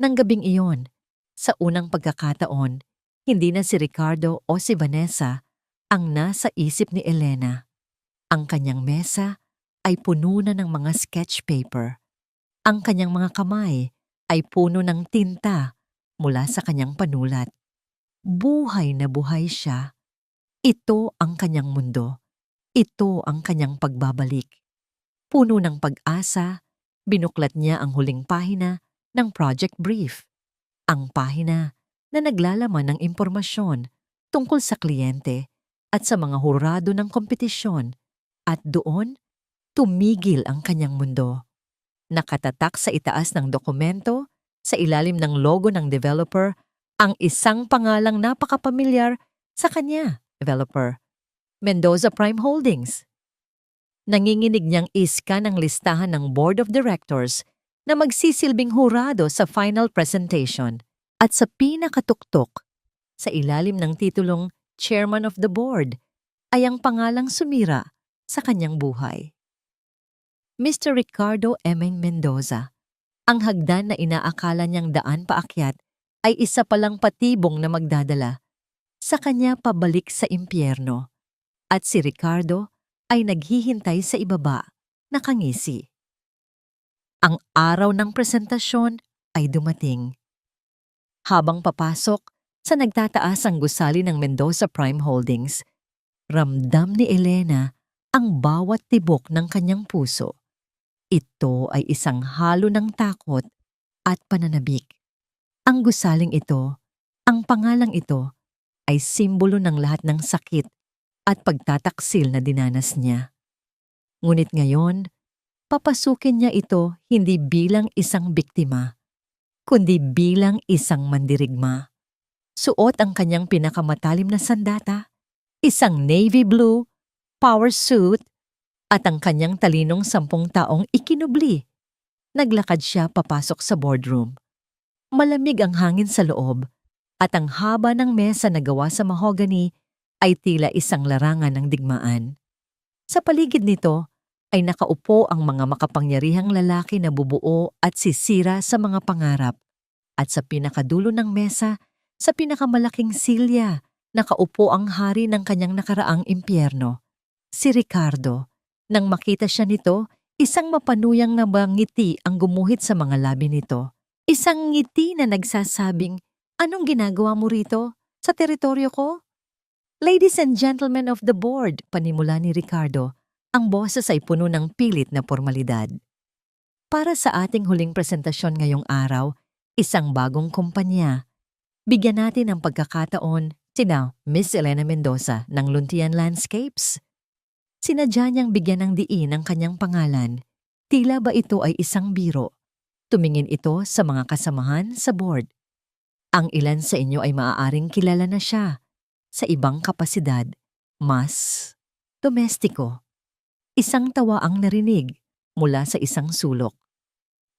Nang gabing iyon, sa unang pagkakataon, hindi na si Ricardo o si Vanessa ang nasa isip ni Elena. Ang kanyang mesa ay puno na ng mga sketch paper. Ang kanyang mga kamay ay puno ng tinta mula sa kanyang panulat. Buhay na buhay siya. Ito ang kanyang mundo. Ito ang kanyang pagbabalik. Puno ng pag-asa, binuklat niya ang huling pahina ng project brief. Ang pahina na naglalaman ng impormasyon tungkol sa kliyente at sa mga hurado ng kompetisyon. At doon, tumigil ang kanyang mundo. Nakatatak sa itaas ng dokumento, sa ilalim ng logo ng developer, ang isang pangalang napakapamilyar sa kanya, developer, Mendoza Prime Holdings. Nanginginig niyang iskan ang listahan ng Board of Directors na magsisilbing hurado sa final presentation at sa pinakatuktok, sa ilalim ng titulong Chairman of the Board, ay ang pangalang sumira sa kanyang buhay. Mr. Ricardo M. Mendoza. Ang hagdan na inaakala niyang daan paakyat ay isa palang patibong na magdadala sa kanya pabalik sa impyerno. At si Ricardo ay naghihintay sa ibaba, nakangisi. Ang araw ng presentasyon ay dumating. Habang papasok, Sa nagtataas ang gusali ng Mendoza Prime Holdings, ramdam ni Elena ang bawat tibok ng kanyang puso. Ito ay isang halo ng takot at pananabik. Ang gusaling ito, ang pangalang ito, ay simbolo ng lahat ng sakit at pagtataksil na dinanas niya. Ngunit ngayon, papasukin niya ito hindi bilang isang biktima, kundi bilang isang mandirigma. Suot ang kanyang pinakamatalim na sandata, isang navy blue, power suit, at ang kanyang talinong 10 taong ikinubli. Naglakad siya papasok sa boardroom. Malamig ang hangin sa loob at ang haba ng mesa na gawa sa mahogany ay tila isang larangan ng digmaan. Sa paligid nito ay nakaupo ang mga makapangyarihang lalaki na bubuo at sisira sa mga pangarap. At sa pinakadulo ng mesa, sa pinakamalaking silya, nakaupo ang hari ng kanyang nakaraang impyerno, si Ricardo. Nang makita siya nito, isang mapanuyang na ngiti ang gumuhit sa mga labi nito. Isang ngiti na nagsasabing, "Anong ginagawa mo rito? Sa teritoryo ko?" "Ladies and gentlemen of the board," panimula ni Ricardo, ang boses ay puno ng pilit na formalidad. Para sa ating huling presentasyon ngayong araw, isang bagong kumpanya. Bigyan natin ng pagkakataon sina Miss Elena Mendoza ng Luntian Landscapes. Sinadya niyang bigyan ng diin ang kanyang pangalan. Tila ba ito ay isang biro? Tumingin ito sa mga kasamahan sa board. Ang ilan sa inyo ay maaaring kilala na siya sa ibang kapasidad, mas domestiko. Isang tawa ang narinig mula sa isang sulok.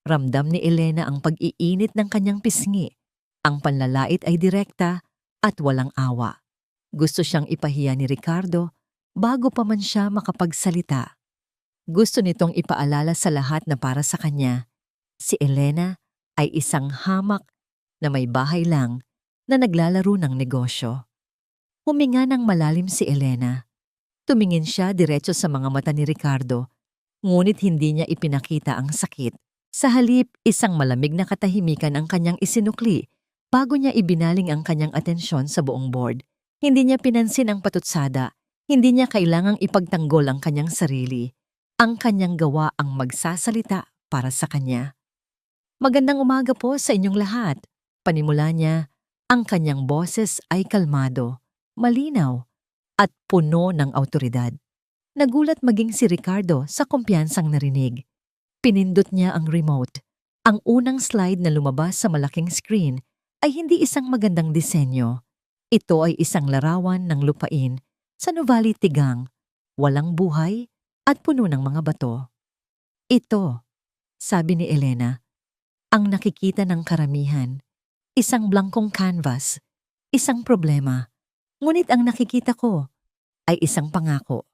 Ramdam ni Elena ang pag-iinit ng kanyang pisngi. Ang panlalait ay direkta at walang awa. Gusto siyang ipahiya ni Ricardo bago pa man siya makapagsalita. Gusto nitong ipaalala sa lahat na para sa kanya, si Elena ay isang hamak na may bahay lang na naglalaro ng negosyo. Huminga ng malalim si Elena. Tumingin siya diretso sa mga mata ni Ricardo, ngunit hindi niya ipinakita ang sakit. Sa halip, isang malamig na katahimikan ang kanyang isinukli bago niya ibinaling ang kanyang atensyon sa buong board. Hindi niya pinansin ang patutsada, hindi niya kailangang ipagtanggol ang kanyang sarili. Ang kanyang gawa ang magsasalita para sa kanya. "Magandang umaga po sa inyong lahat," panimula niya. Ang kanyang boses ay kalmado, malinaw, at puno ng awtoridad. Nagulat maging si Ricardo sa kumpiyansang narinig. Pinindot niya ang remote. Ang unang slide na lumabas sa malaking screen ay hindi isang magandang disenyo. Ito ay isang larawan ng lupain sa Nuvali Tigang, walang buhay at puno ng mga bato. "Ito," sabi ni Elena, "ang nakikita ng karamihan. Isang blankong canvas, isang problema. Ngunit ang nakikita ko ay isang pangako."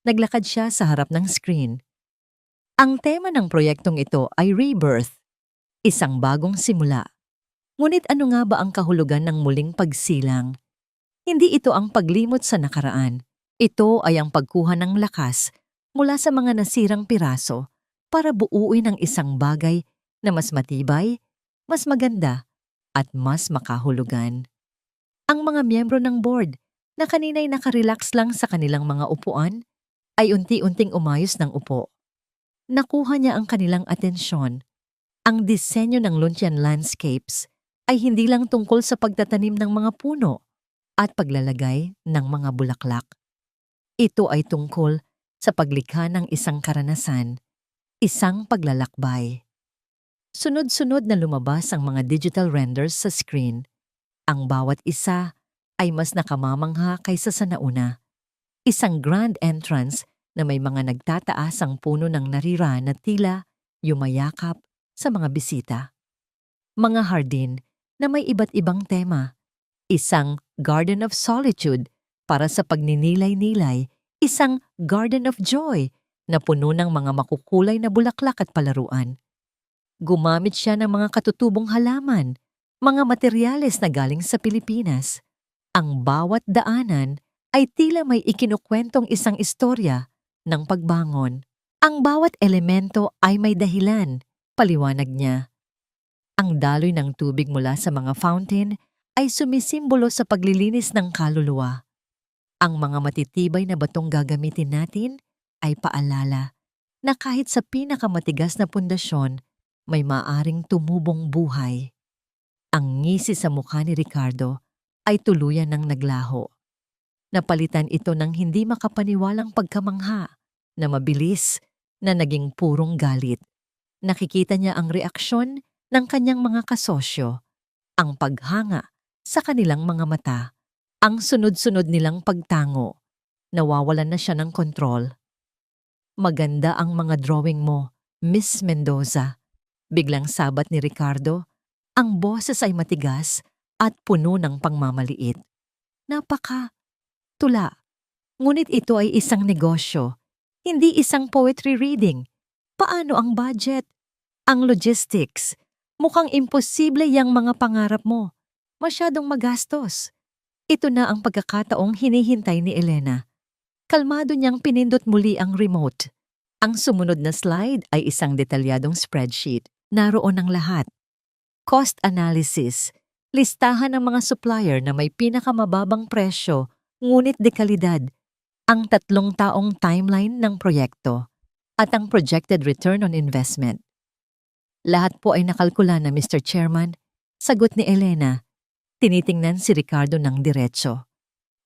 Naglakad siya sa harap ng screen. Ang tema ng proyektong ito ay Rebirth, isang bagong simula. Ngunit ano nga ba ang kahulugan ng muling pagsilang? Hindi ito ang paglimot sa nakaraan. Ito ay ang pagkuha ng lakas mula sa mga nasirang piraso para buuin ang isang bagay na mas matibay, mas maganda, at mas makahulugan. Ang mga miyembro ng board na kanina'y nakarelax lang sa kanilang mga upuan ay unti-unting umayos ng upo. Nakuha niya ang kanilang atensyon. Ang disenyo ng Luntian Landscapes ay hindi lang tungkol sa pagtatanim ng mga puno at paglalagay ng mga bulaklak. Ito ay tungkol sa paglikha ng isang karanasan, isang paglalakbay. Sunod-sunod na lumabas ang mga digital renders sa screen. Ang bawat isa ay mas nakamamangha kaysa sa nauna. Isang grand entrance na may mga nagtataasang puno ng narira na tila yumayakap sa mga bisita. Mga hardin na may iba't ibang tema. Isang Garden of Solitude para sa pagninilay-nilay, isang Garden of Joy na puno ng mga makukulay na bulaklak at palaruan. Gumamit siya ng mga katutubong halaman, mga materyales na galing sa Pilipinas. Ang bawat daanan ay tila may ikinukwentong isang istorya ng pagbangon. Ang bawat elemento ay may dahilan, paliwanag niya. Ang daloy ng tubig mula sa mga fountain ay sumisimbolo sa paglilinis ng kaluluwa. Ang mga matitibay na batong gagamitin natin ay paalala na kahit sa pinakamatigas na pundasyon, may maaring tumubong buhay. Ang ngisi sa mukha ni Ricardo ay tuluyan ng naglaho. Napalitan ito ng hindi makapaniwalang pagkamangha na mabilis na naging purong galit. Nakikita niya ang reaksyon ng kanyang mga kasosyo, ang paghanga sa kanilang mga mata, ang sunod-sunod nilang pagtango. Nawawalan na siya ng kontrol. Maganda ang mga drawing mo, Miss Mendoza. Biglang sabat ni Ricardo, ang boses ay matigas at puno ng pangmamaliit. Tula. Ngunit ito ay isang negosyo, hindi isang poetry reading. Paano ang budget? Ang logistics? Mukhang imposible yang mga pangarap mo. Masyadong magastos. Ito na ang pagkakataong hinihintay ni Elena. Kalmado niyang pinindot muli ang remote. Ang sumunod na slide ay isang detalyadong spreadsheet. Naroon ang lahat. Cost analysis. Listahan ng mga supplier na may pinakamababang presyo, ngunit dekalidad. Ang 3 taong timeline ng proyekto at ang projected return on investment. Lahat po ay nakalkula na Mr. Chairman, sagot ni Elena. Tinitingnan si Ricardo ng diretso.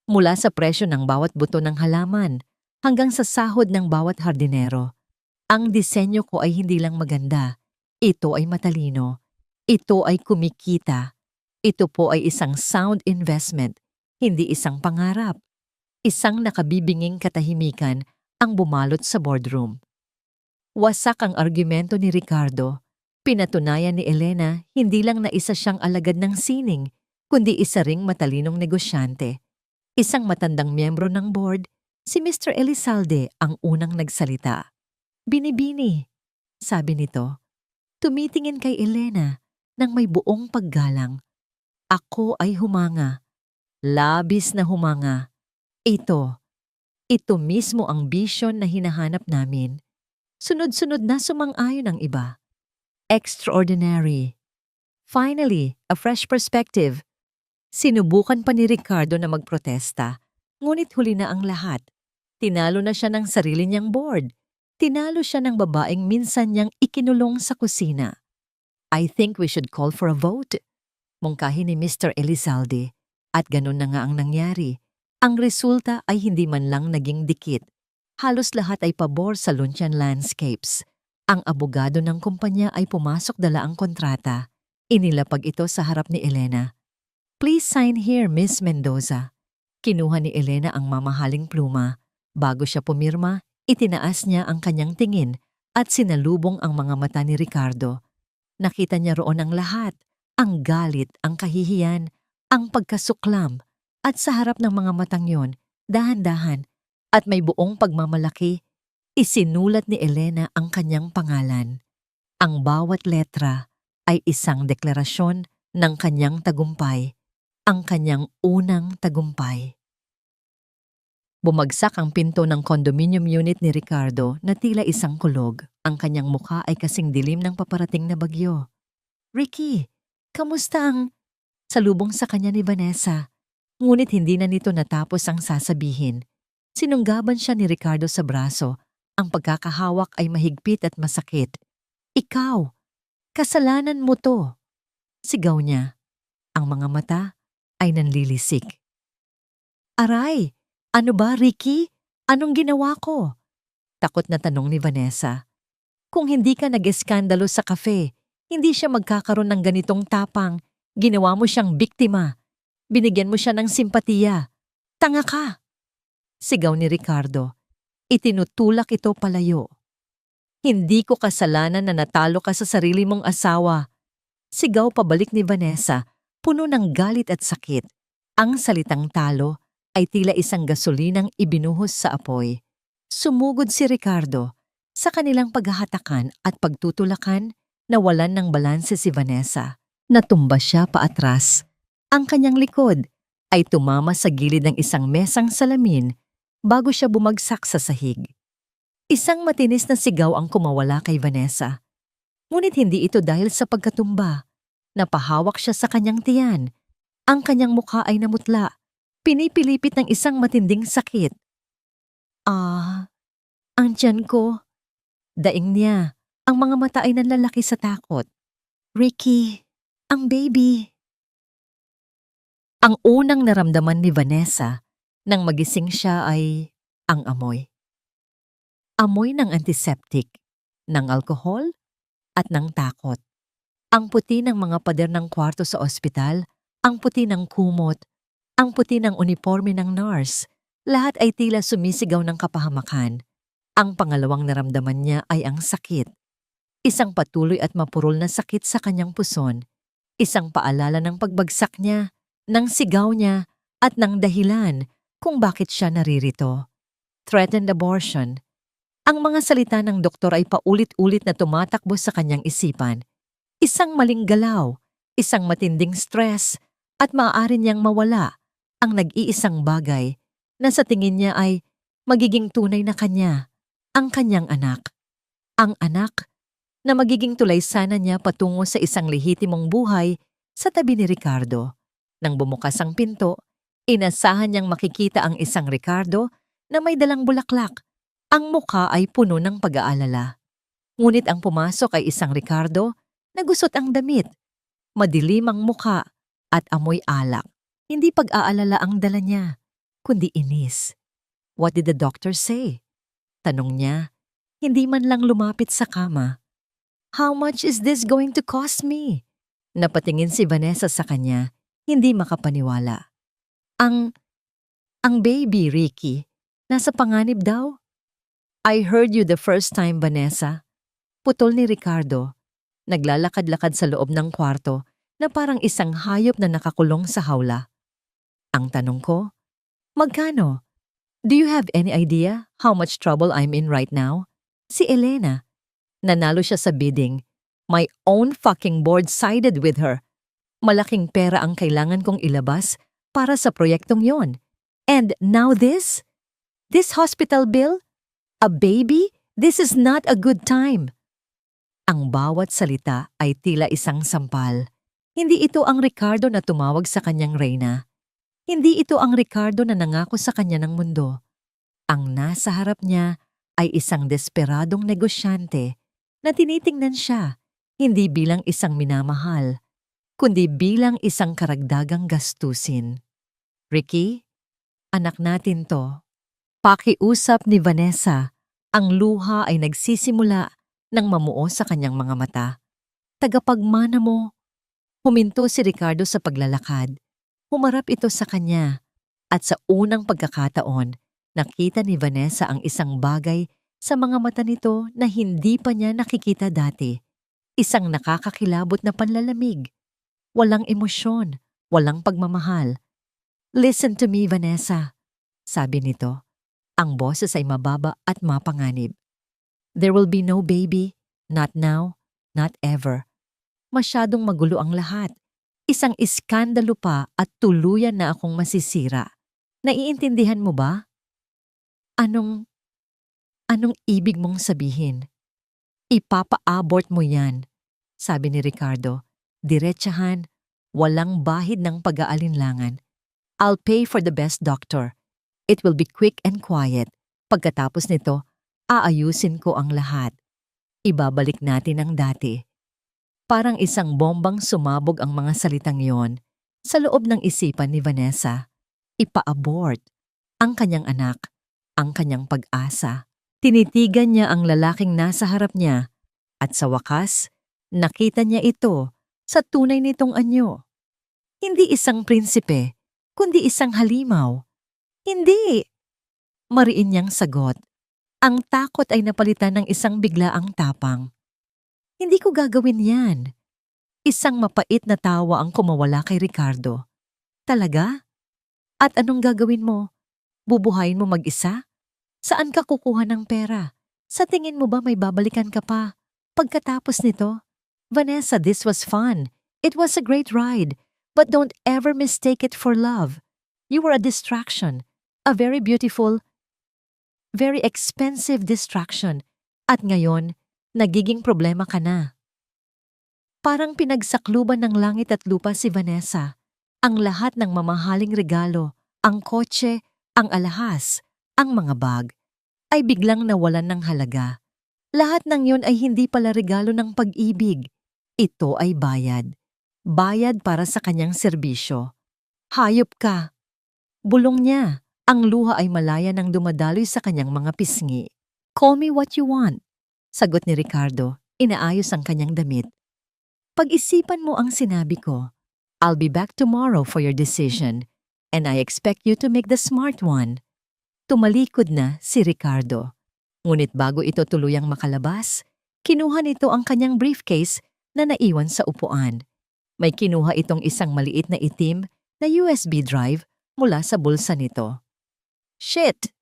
Mula sa presyo ng bawat buto ng halaman hanggang sa sahod ng bawat hardinero. Ang disenyo ko ay hindi lang maganda. Ito ay matalino. Ito ay kumikita. Ito po ay isang sound investment, hindi isang pangarap. Isang nakabibinging katahimikan ang bumalot sa boardroom. Wasak ang argumento ni Ricardo. Pinatunayan ni Elena hindi lang na isa siyang alagad ng sining, kundi isa ring matalinong negosyante. Isang matandang miyembro ng board, si Mr. Elizalde ang unang nagsalita. Binibini, sabi nito. Tumitingin kay Elena nang may buong paggalang. Ako ay humanga. Labis na humanga. Ito mismo ang vision na hinahanap namin. Sunod-sunod na sumang-ayon ang iba. Extraordinary. Finally, a fresh perspective. Sinubukan pa ni Ricardo na magprotesta, ngunit huli na ang lahat. Tinalo na siya ng sarili niyang board. Tinalo siya ng babaeng minsan niyang ikinulong sa kusina. I think we should call for a vote. Mungkahi ni Mr. Elizalde. At ganun na nga ang nangyari. Ang resulta ay hindi man lang naging dikit. Halos lahat ay pabor sa Luncheon Landscapes. Ang abogado ng kumpanya ay pumasok dala ang kontrata. Inilapag ito sa harap ni Elena. Please sign here, Miss Mendoza. Kinuha ni Elena ang mamahaling pluma. Bago siya pumirma, itinaas niya ang kanyang tingin at sinalubong ang mga mata ni Ricardo. Nakita niya roon ang lahat, ang galit, ang kahihiyan, ang pagkasuklam, at sa harap ng mga matang yon, dahan-dahan, at may buong pagmamalaki, isinulat ni Elena ang kanyang pangalan. Ang bawat letra ay isang deklarasyon ng kanyang tagumpay, ang kanyang unang tagumpay. Bumagsak ang pinto ng condominium unit ni Ricardo na tila isang kulog. Ang kanyang mukha ay kasing dilim ng paparating na bagyo. Ricky, kamusta ang... Salubong sa kanya ni Vanessa. Ngunit hindi na nito natapos ang sasabihin. Sinunggaban siya ni Ricardo sa braso. Ang pagkakahawak ay mahigpit at masakit. Ikaw, kasalanan mo to. Sigaw niya. Ang mga mata ay nanlilisik. Aray, ano ba Ricky? Anong ginawa ko? Takot na tanong ni Vanessa. Kung hindi ka nag-eskandalo sa kafe, hindi siya magkakaroon ng ganitong tapang. Ginawa mo siyang biktima. Binigyan mo siya ng simpatiya. Tanga ka! Sigaw ni Ricardo. Itinutulak ito palayo. Hindi ko kasalanan na natalo ka sa sarili mong asawa. Sigaw pabalik ni Vanessa, puno ng galit at sakit. Ang salitang talo ay tila isang gasolinang ibinuhos sa apoy. Sumugod si Ricardo. Sa kanilang paghahatakan at pagtutulakan, nawalan ng balanse si Vanessa. Natumba siya paatras. Ang kanyang likod ay tumama sa gilid ng isang mesang salamin bago siya bumagsak sa sahig. Isang matinis na sigaw ang kumawala kay Vanessa. Ngunit hindi ito dahil sa pagkatumba. Napahawak siya sa kanyang tiyan. Ang kanyang mukha ay namutla, pinipilipit ng isang matinding sakit. Ang tiyan ko. Daing niya, ang mga mata ay nanlalaki sa takot. Ricky, ang baby. Ang unang naramdaman ni Vanessa nang magising siya ay ang amoy. Amoy ng antiseptic, ng alkohol, at ng takot. Ang puti ng mga pader ng kwarto sa ospital, ang puti ng kumot, ang puti ng uniforme ng nurse, lahat ay tila sumisigaw ng kapahamakan. Ang pangalawang naramdaman niya ay ang sakit. Isang patuloy at mapurol na sakit sa kanyang puson. Isang paalala ng pagbagsak niya, ng sigaw niya, at ng dahilan kung bakit siya naririto. Threatened abortion. Ang mga salita ng doktor ay paulit-ulit na tumatakbo sa kanyang isipan. Isang maling galaw, isang matinding stress, at maaari niyang mawala ang nag-iisang bagay na sa tingin niya ay magiging tunay na kanya, ang kanyang anak. Ang anak na magiging tulaysana niya patungo sa isang lehitimong buhay sa tabi ni Ricardo. Nang bumukas ang pinto, inasahan niyang makikita ang isang Ricardo na may dalang bulaklak. Ang mukha ay puno ng pag-aalala. Ngunit ang pumasok ay isang Ricardo na gusot ang damit, madilim ang mukha at amoy alak. Hindi pag-aalala ang dala niya, kundi inis. What did the doctor say? Tanong niya, hindi man lang lumapit sa kama. How much is this going to cost me? Napatingin si Vanessa sa kanya, hindi makapaniwala. Ang baby, Ricky, nasa panganib daw? I heard you the first time, Vanessa. Putol ni Ricardo. Naglalakad-lakad sa loob ng kwarto na parang isang hayop na nakakulong sa hawla. Ang tanong ko, magkano? Do you have any idea how much trouble I'm in right now? Si Elena. Nanalo siya sa bidding. My own fucking board sided with her. Malaking pera ang kailangan kong ilabas para sa proyektong yon. And now this? This hospital bill? A baby? This is not a good time. Ang bawat salita ay tila isang sampal. Hindi ito ang Ricardo na tumawag sa kanyang reyna. Hindi ito ang Ricardo na nangako sa kanya ng mundo. Ang nasa harap niya ay isang desperadong negosyante na tinitingnan siya hindi bilang isang minamahal, kundi bilang isang karagdagang gastusin. Ricky, anak natin to. Pakiusap ni Vanessa, ang luha ay nagsisimula ng mamuo sa kanyang mga mata. Tagapagmana mo. Huminto si Ricardo sa paglalakad. Humarap ito sa kanya at sa unang pagkakataon, nakita ni Vanessa ang isang bagay sa mga mata nito na hindi pa niya nakikita dati. Isang nakakakilabot na panlalamig. Walang emosyon, walang pagmamahal. Listen to me, Vanessa, sabi nito. Ang boses ay mababa at mapanganib. There will be no baby, not now, not ever. Masyadong magulo ang lahat. Isang iskandalo pa at tuluyan na akong masisira. Naiintindihan mo ba? Anong ibig mong sabihin? Ipapa-abort mo yan, sabi ni Ricardo. Diretsahan, walang bahid ng pag-aalinlangan. I'll pay for the best doctor. It will be quick and quiet. Pagkatapos nito, aayusin ko ang lahat. Ibabalik natin ang dati. Parang isang bombang sumabog ang mga salitang yon sa loob ng isipan ni Vanessa. Ipa-abort ang kanyang anak, ang kanyang pag-asa. Tinitigan niya ang lalaking nasa harap niya at sa wakas, nakita niya ito sa tunay nitong anyo. Hindi isang prinsipe, kundi isang halimaw. Hindi! Mariin niyang sagot. Ang takot ay napalitan ng isang biglaang tapang. Hindi ko gagawin yan. Isang mapait na tawa ang kumawala kay Ricardo. Talaga? At anong gagawin mo? Bubuhayin mo mag-isa? Saan ka kukuha ng pera? Sa tingin mo ba may babalikan ka pa? Pagkatapos nito, Vanessa, this was fun. It was a great ride. But don't ever mistake it for love. You were a distraction. A very beautiful, very expensive distraction. At ngayon, nagiging problema ka na. Parang pinagsakluban ng langit at lupa si Vanessa. Ang lahat ng mamahaling regalo, ang kotse, ang alahas, ang mga bag, ay biglang nawalan ng halaga. Lahat ng yun ay hindi pala regalo ng pag-ibig. Ito ay bayad. Bayad para sa kanyang serbisyo. Hayop ka! Bulong niya. Ang luha ay malaya nang dumadaloy sa kanyang mga pisngi. Call me what you want. Sagot ni Ricardo, inaayos ang kanyang damit. Pag-isipan mo ang sinabi ko. I'll be back tomorrow for your decision, and I expect you to make the smart one. Tumalikod na si Ricardo. Ngunit bago ito tuluyang makalabas, kinuha nito ang kanyang briefcase na naiwan sa upuan. May kinuha itong isang maliit na itim na USB drive mula sa bulsa nito. Shit!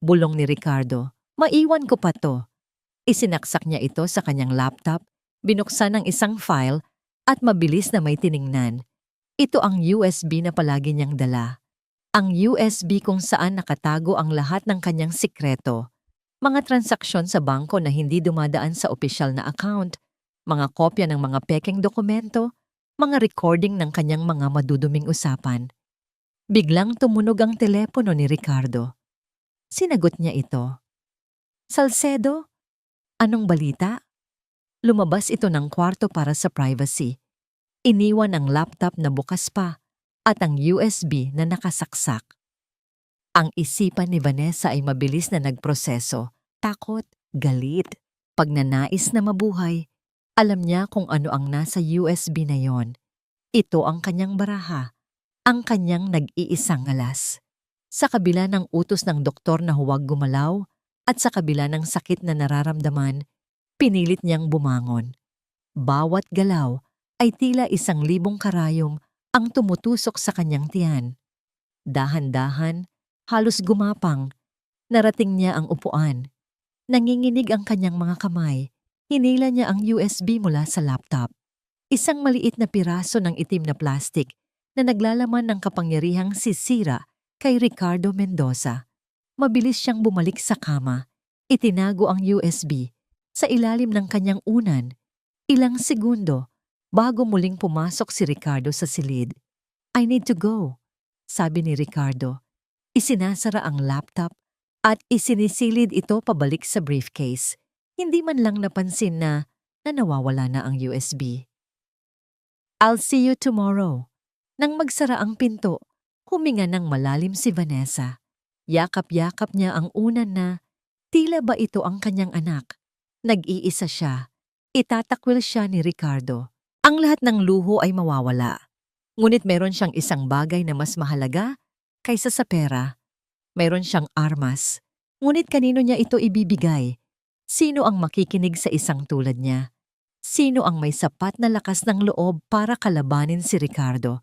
Bulong ni Ricardo. Maiwan ko pa to. Isinaksak niya ito sa kanyang laptop, binuksan ang isang file at mabilis na may tiningnan. Ito ang USB na palagi niyang dala. Ang USB kung saan nakatago ang lahat ng kanyang sikreto. Mga transaksyon sa bangko na hindi dumadaan sa opisyal na account, mga kopya ng mga pekeng dokumento, mga recording ng kanyang mga maduduming usapan. Biglang tumunog ang telepono ni Ricardo. Sinagot niya ito. Salcedo? Anong balita? Lumabas ito ng kwarto para sa privacy. Iniwan ang laptop na bukas pa at ang USB na nakasaksak. Ang isipan ni Vanessa ay mabilis na nagproseso. Takot, galit, pagnanais na mabuhay. Alam niya kung ano ang nasa USB na yon. Ito ang kanyang baraha. Ang kanyang nag-iisang alas. Sa kabila ng utos ng doktor na huwag gumalaw at sa kabila ng sakit na nararamdaman, pinilit niyang bumangon. Bawat galaw ay tila 1,000 karayom ang tumutusok sa kanyang tiyan. Dahan-dahan, halos gumapang, narating niya ang upuan. Nanginginig ang kanyang mga kamay. Hinila niya ang USB mula sa laptop. Isang maliit na piraso ng itim na plastik na naglalaman ng kapangyarihang sisira kay Ricardo Mendoza. Mabilis siyang bumalik sa kama. Itinago ang USB sa ilalim ng kanyang unan. Ilang segundo bago muling pumasok si Ricardo sa silid. I need to go, sabi ni Ricardo. Isinasara ang laptop at isinisilid ito pabalik sa briefcase. Hindi man lang napansin na nawawala na ang USB. I'll see you tomorrow. Nang magsara ang pinto, huminga ng malalim si Vanessa. Yakap-yakap niya ang unan na tila ba ito ang kanyang anak. Nag-iisa siya. Itatakwil siya ni Ricardo. Ang lahat ng luho ay mawawala. Ngunit meron siyang isang bagay na mas mahalaga kaysa sa pera. Meron siyang armas. Ngunit kanino niya ito ibibigay? Sino ang makikinig sa isang tulad niya? Sino ang may sapat na lakas ng loob para kalabanin si Ricardo?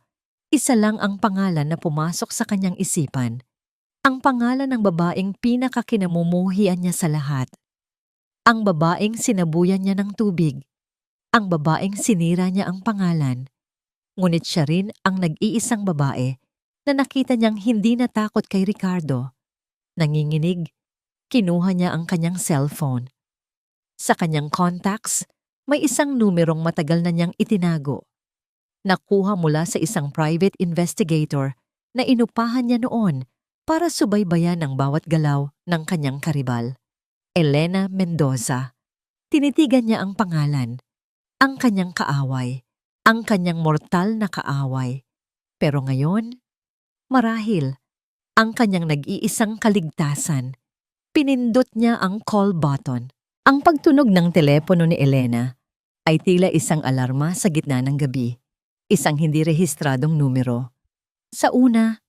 Isa lang ang pangalan na pumasok sa kanyang isipan. Ang pangalan ng babaeng pinakakinamumuhian niya sa lahat. Ang babaeng sinabuyan niya ng tubig. Ang babaeng sinira niya ang pangalan. Ngunit siya rin ang nag-iisang babae na nakita niyang hindi natakot kay Ricardo. Nanginginig, kinuha niya ang kanyang cellphone. Sa kanyang contacts, may isang numerong matagal na niyang itinago. Nakuha mula sa isang private investigator na inupahan niya noon para subaybayan ang bawat galaw ng kanyang karibal. Elena Mendoza. Tinitigan niya ang pangalan, ang kanyang kaaway, ang kanyang mortal na kaaway. Pero ngayon, marahil, ang kanyang nag-iisang kaligtasan. Pinindot niya ang call button. Ang pagtunog ng telepono ni Elena ay tila isang alarma sa gitna ng gabi. Isang hindi rehistradong numero. Sa una,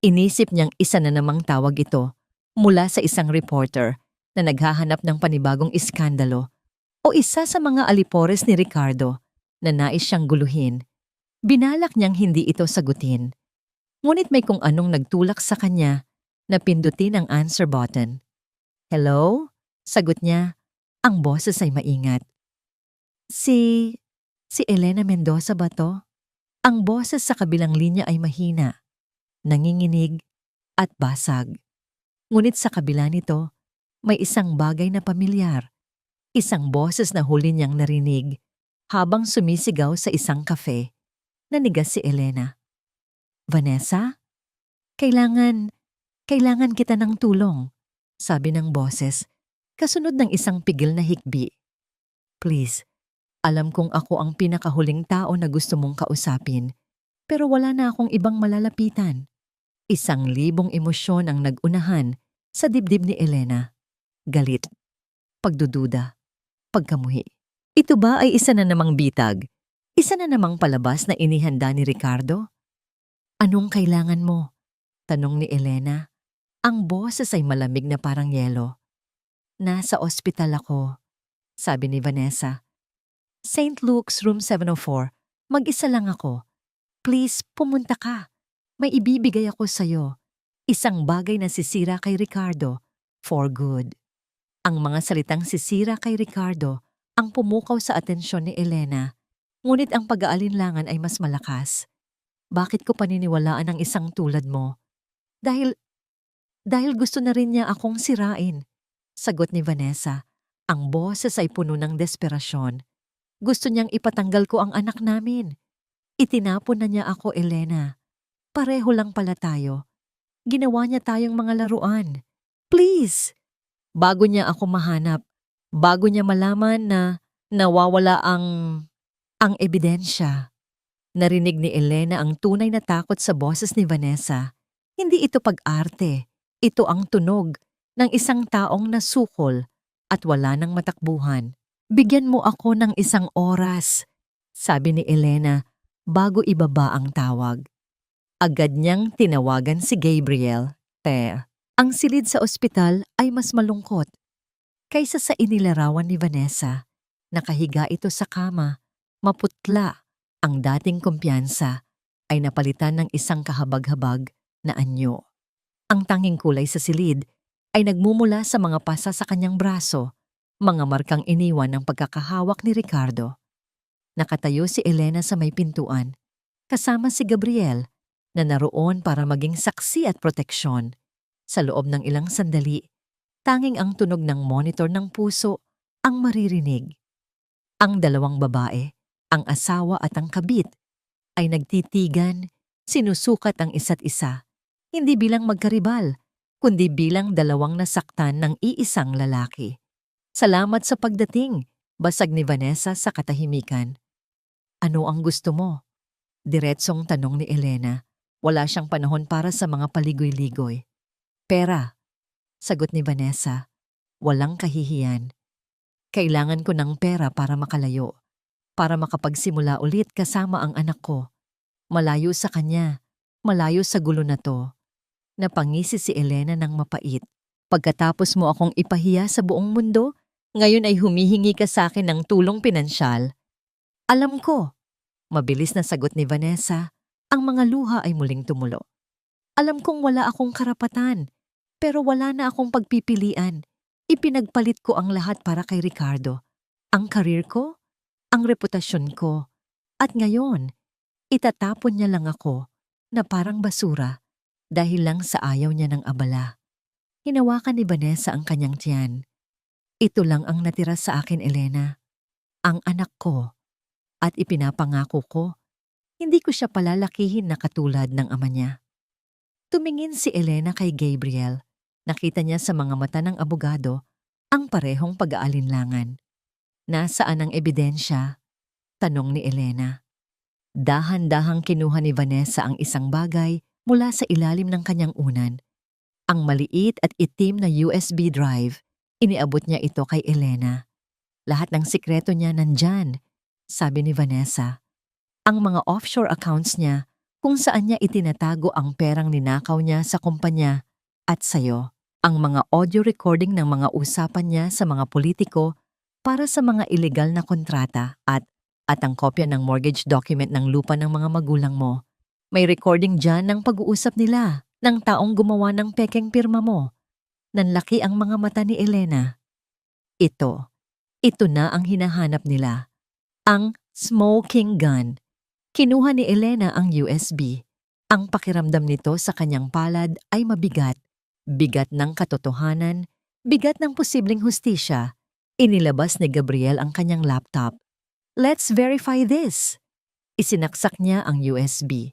inisip niyang isa na namang tawag ito mula sa isang reporter na naghahanap ng panibagong iskandalo o isa sa mga alipores ni Ricardo na nais siyang guluhin. Binalak niyang hindi ito sagutin. Ngunit may kung anong nagtulak sa kanya na pindutin ang answer button. Hello? Sagot niya. Ang boses ay maingat. Si Elena Mendoza ba to? Ang boses sa kabilang linya ay mahina, nanginginig at basag. Ngunit sa kabila nito, may isang bagay na pamilyar. Isang boses na huli niyang narinig habang sumisigaw sa isang kafe. Nanigas si Elena. Vanessa? Kailangan kita ng tulong, sabi ng boses, kasunod ng isang pigil na hikbi. Please, alam kong ako ang pinakahuling tao na gusto mong kausapin, pero wala na akong ibang malalapitan. 1,000 emosyon ang nag-unahan sa dibdib ni Elena. Galit, pagdududa, pagkamuhi. Ito ba ay isa na namang bitag? Isa na namang palabas na inihanda ni Ricardo? Anong kailangan mo? Tanong ni Elena. Ang boses ay malamig na parang yelo. Nasa ospital ako, sabi ni Vanessa. St. Luke's room 704, mag-isa lang ako. Please, pumunta ka. May ibibigay ako sa'yo. Isang bagay na sisira kay Ricardo, for good. Ang mga salitang sisira kay Ricardo ang pumukaw sa atensyon ni Elena, ngunit ang pag-aalinlangan ay mas malakas. Bakit ko paniniwalaan ang isang tulad mo? Dahil gusto na rin niya akong sirain, sagot ni Vanessa. Ang boses ay puno ng desperasyon. Gusto niyang ipatanggal ko ang anak namin. Itinapon na niya ako, Elena. Pareho lang pala tayo. Ginawa niya tayong mga laruan. Please! Bago niya ako mahanap, bago niya malaman na nawawala ang ebidensya. Narinig ni Elena ang tunay na takot sa boses ni Vanessa. Hindi ito pag-arte. Ito ang tunog ng isang taong nasukol at wala ng matakbuhan. Bigyan mo ako ng 1 oras, sabi ni Elena bago ibaba ang tawag. Agad niyang tinawagan si Gabriel. Ang silid sa ospital ay mas malungkot kaysa sa inilarawan ni Vanessa. Nakahiga ito sa kama, maputla. Ang dating kumpiyansa ay napalitan ng isang kahabag-habag na anyo. Ang tanging kulay sa silid ay nagmumula sa mga pasa sa kanyang braso, mga markang iniwan ng pagkakahawak ni Ricardo. Nakatayo si Elena sa may pintuan, kasama si Gabriel na naroon para maging saksi at proteksyon. Sa loob ng ilang sandali, tanging ang tunog ng monitor ng puso ang maririnig. Ang dalawang babae, ang asawa at ang kabit, ay nagtitigan, sinusukat ang isa't isa, hindi bilang magkaribal, kundi bilang dalawang nasaktan ng iisang lalaki. Salamat sa pagdating, basag ni Vanessa sa katahimikan. Ano ang gusto mo? Diretsong tanong ni Elena. Wala siyang panahon para sa mga paligoy-ligoy. Pera, sagot ni Vanessa. Walang kahihiyan. Kailangan ko ng pera para makalayo, para makapagsimula ulit kasama ang anak ko. Malayo sa kanya, malayo sa gulo na to. Napangisi si Elena ng mapait. Pagkatapos mo akong ipahiya sa buong mundo, ngayon ay humihingi ka sa akin ng tulong pinansyal. Alam ko, mabilis na sagot ni Vanessa. Ang mga luha ay muling tumulo. Alam kong wala akong karapatan, pero wala na akong pagpipilian. Ipinagpalit ko ang lahat para kay Ricardo. Ang career ko, ang reputasyon ko, at ngayon, itatapon niya lang ako na parang basura dahil lang sa ayaw niya ng abala. Hinawakan ni Vanessa ang kanyang tiyan. Ito lang ang natira sa akin, Elena. Ang anak ko. At ipinapangako ko, hindi ko siya palalakihin na katulad ng ama niya. Tumingin si Elena kay Gabriel. Nakita niya sa mga mata ng abogado ang parehong pag-aalinlangan. Nasaan ang ebidensya? Tanong ni Elena. Dahan-dahang kinuha ni Vanessa ang isang bagay mula sa ilalim ng kanyang unan. Ang maliit at itim na USB drive, iniabot niya ito kay Elena. Lahat ng sikreto niya nandyan, sabi ni Vanessa. Ang mga offshore accounts niya kung saan niya itinatago ang perang ninakaw niya sa kumpanya at sayo. Ang mga audio recording ng mga usapan niya sa mga politiko para sa mga ilegal na kontrata at ang kopya ng mortgage document ng lupa ng mga magulang mo. May recording dyan ng pag-uusap nila ng taong gumawa ng pekeng pirma mo. Nanlaki ang mga mata ni Elena. Ito na ang hinahanap nila. Ang smoking gun. Kinuha ni Elena ang USB. Ang pakiramdam nito sa kanyang palad ay mabigat. Bigat ng katotohanan, bigat ng posibleng hustisya. Inilabas ni Gabriel ang kanyang laptop. Let's verify this. Isinaksak niya ang USB.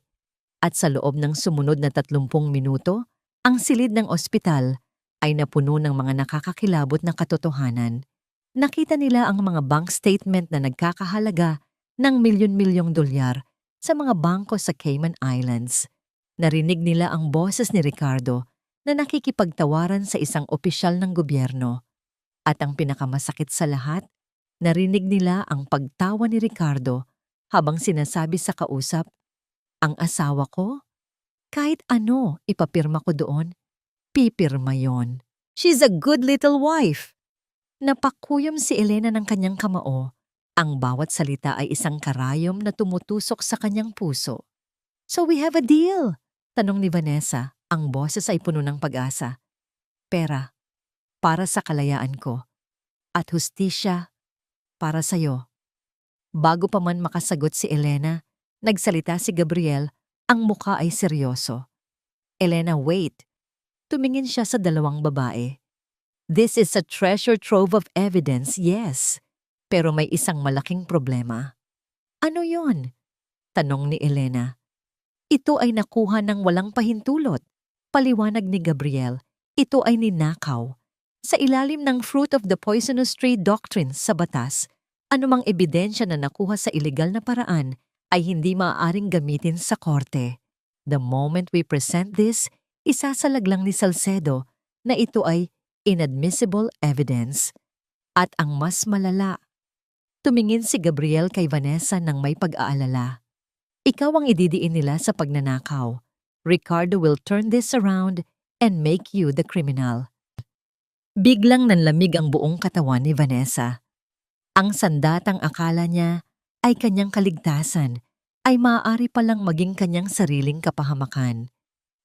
At sa loob ng sumunod na 30 minuto, ang silid ng ospital ay napuno ng mga nakakakilabot na katotohanan. Nakita nila ang mga bank statement na nagkakahalaga ng milyon-milyong dolyar sa mga bangko sa Cayman Islands. Narinig nila ang boses ni Ricardo na nakikipagtawaran sa isang opisyal ng gobyerno. At ang pinakamasakit sa lahat, narinig nila ang pagtawa ni Ricardo habang sinasabi sa kausap, "Ang asawa ko? Kahit ano ipapirma ko doon, pipirma yon. She's a good little wife." Napakuyom si Elena ng kanyang kamao. Ang bawat salita ay isang karayom na tumutusok sa kanyang puso. "So we have a deal?" Tanong ni Vanessa. Ang boses ay puno ng pag-asa. "Pera, para sa kalayaan ko. At hustisya, para sa'yo." Bago pa man makasagot si Elena, nagsalita si Gabriel, ang mukha ay seryoso. "Elena, wait." Tumingin siya sa dalawang babae. "This is a treasure trove of evidence, yes. Pero may isang malaking problema." "Ano yon?" tanong ni Elena. "Ito ay nakuha ng walang pahintulot." Paliwanag ni Gabriel, ito ay ninakaw. Sa ilalim ng fruit of the poisonous tree doctrine sa batas, anumang ebidensya na nakuha sa ilegal na paraan ay hindi maaaring gamitin sa korte. The moment we present this, isasalag lang ni Salcedo na ito ay inadmissible evidence. At ang mas malala, tumingin si Gabriel kay Vanessa ng may pag-aalala. "Ikaw ang ididiin nila sa pagnanakaw. Ricardo will turn this around and make you the criminal." Biglang nanlamig ang buong katawan ni Vanessa. Ang sandatang akala niya ay kanyang kaligtasan ay maaari palang maging kanyang sariling kapahamakan.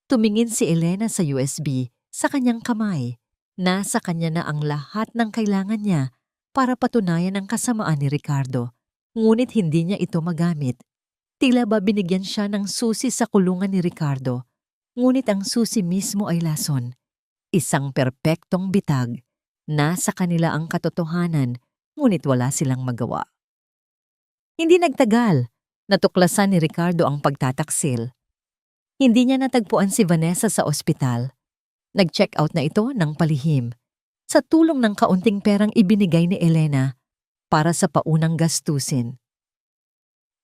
Tumingin si Elena sa USB sa kanyang kamay. Nasa kanya na ang lahat ng kailangan niya para patunayan ang kasamaan ni Ricardo. Ngunit hindi niya ito magamit. Tila ba binigyan siya ng susi sa kulungan ni Ricardo, ngunit ang susi mismo ay lason. Isang perpektong bitag. Nasa kanila ang katotohanan, ngunit wala silang magawa. Hindi nagtagal, natuklasan ni Ricardo ang pagtataksil. Hindi niya natagpuan si Vanessa sa ospital. Nag-check out na ito ng palihim, sa tulong ng kaunting perang ibinigay ni Elena para sa paunang gastusin.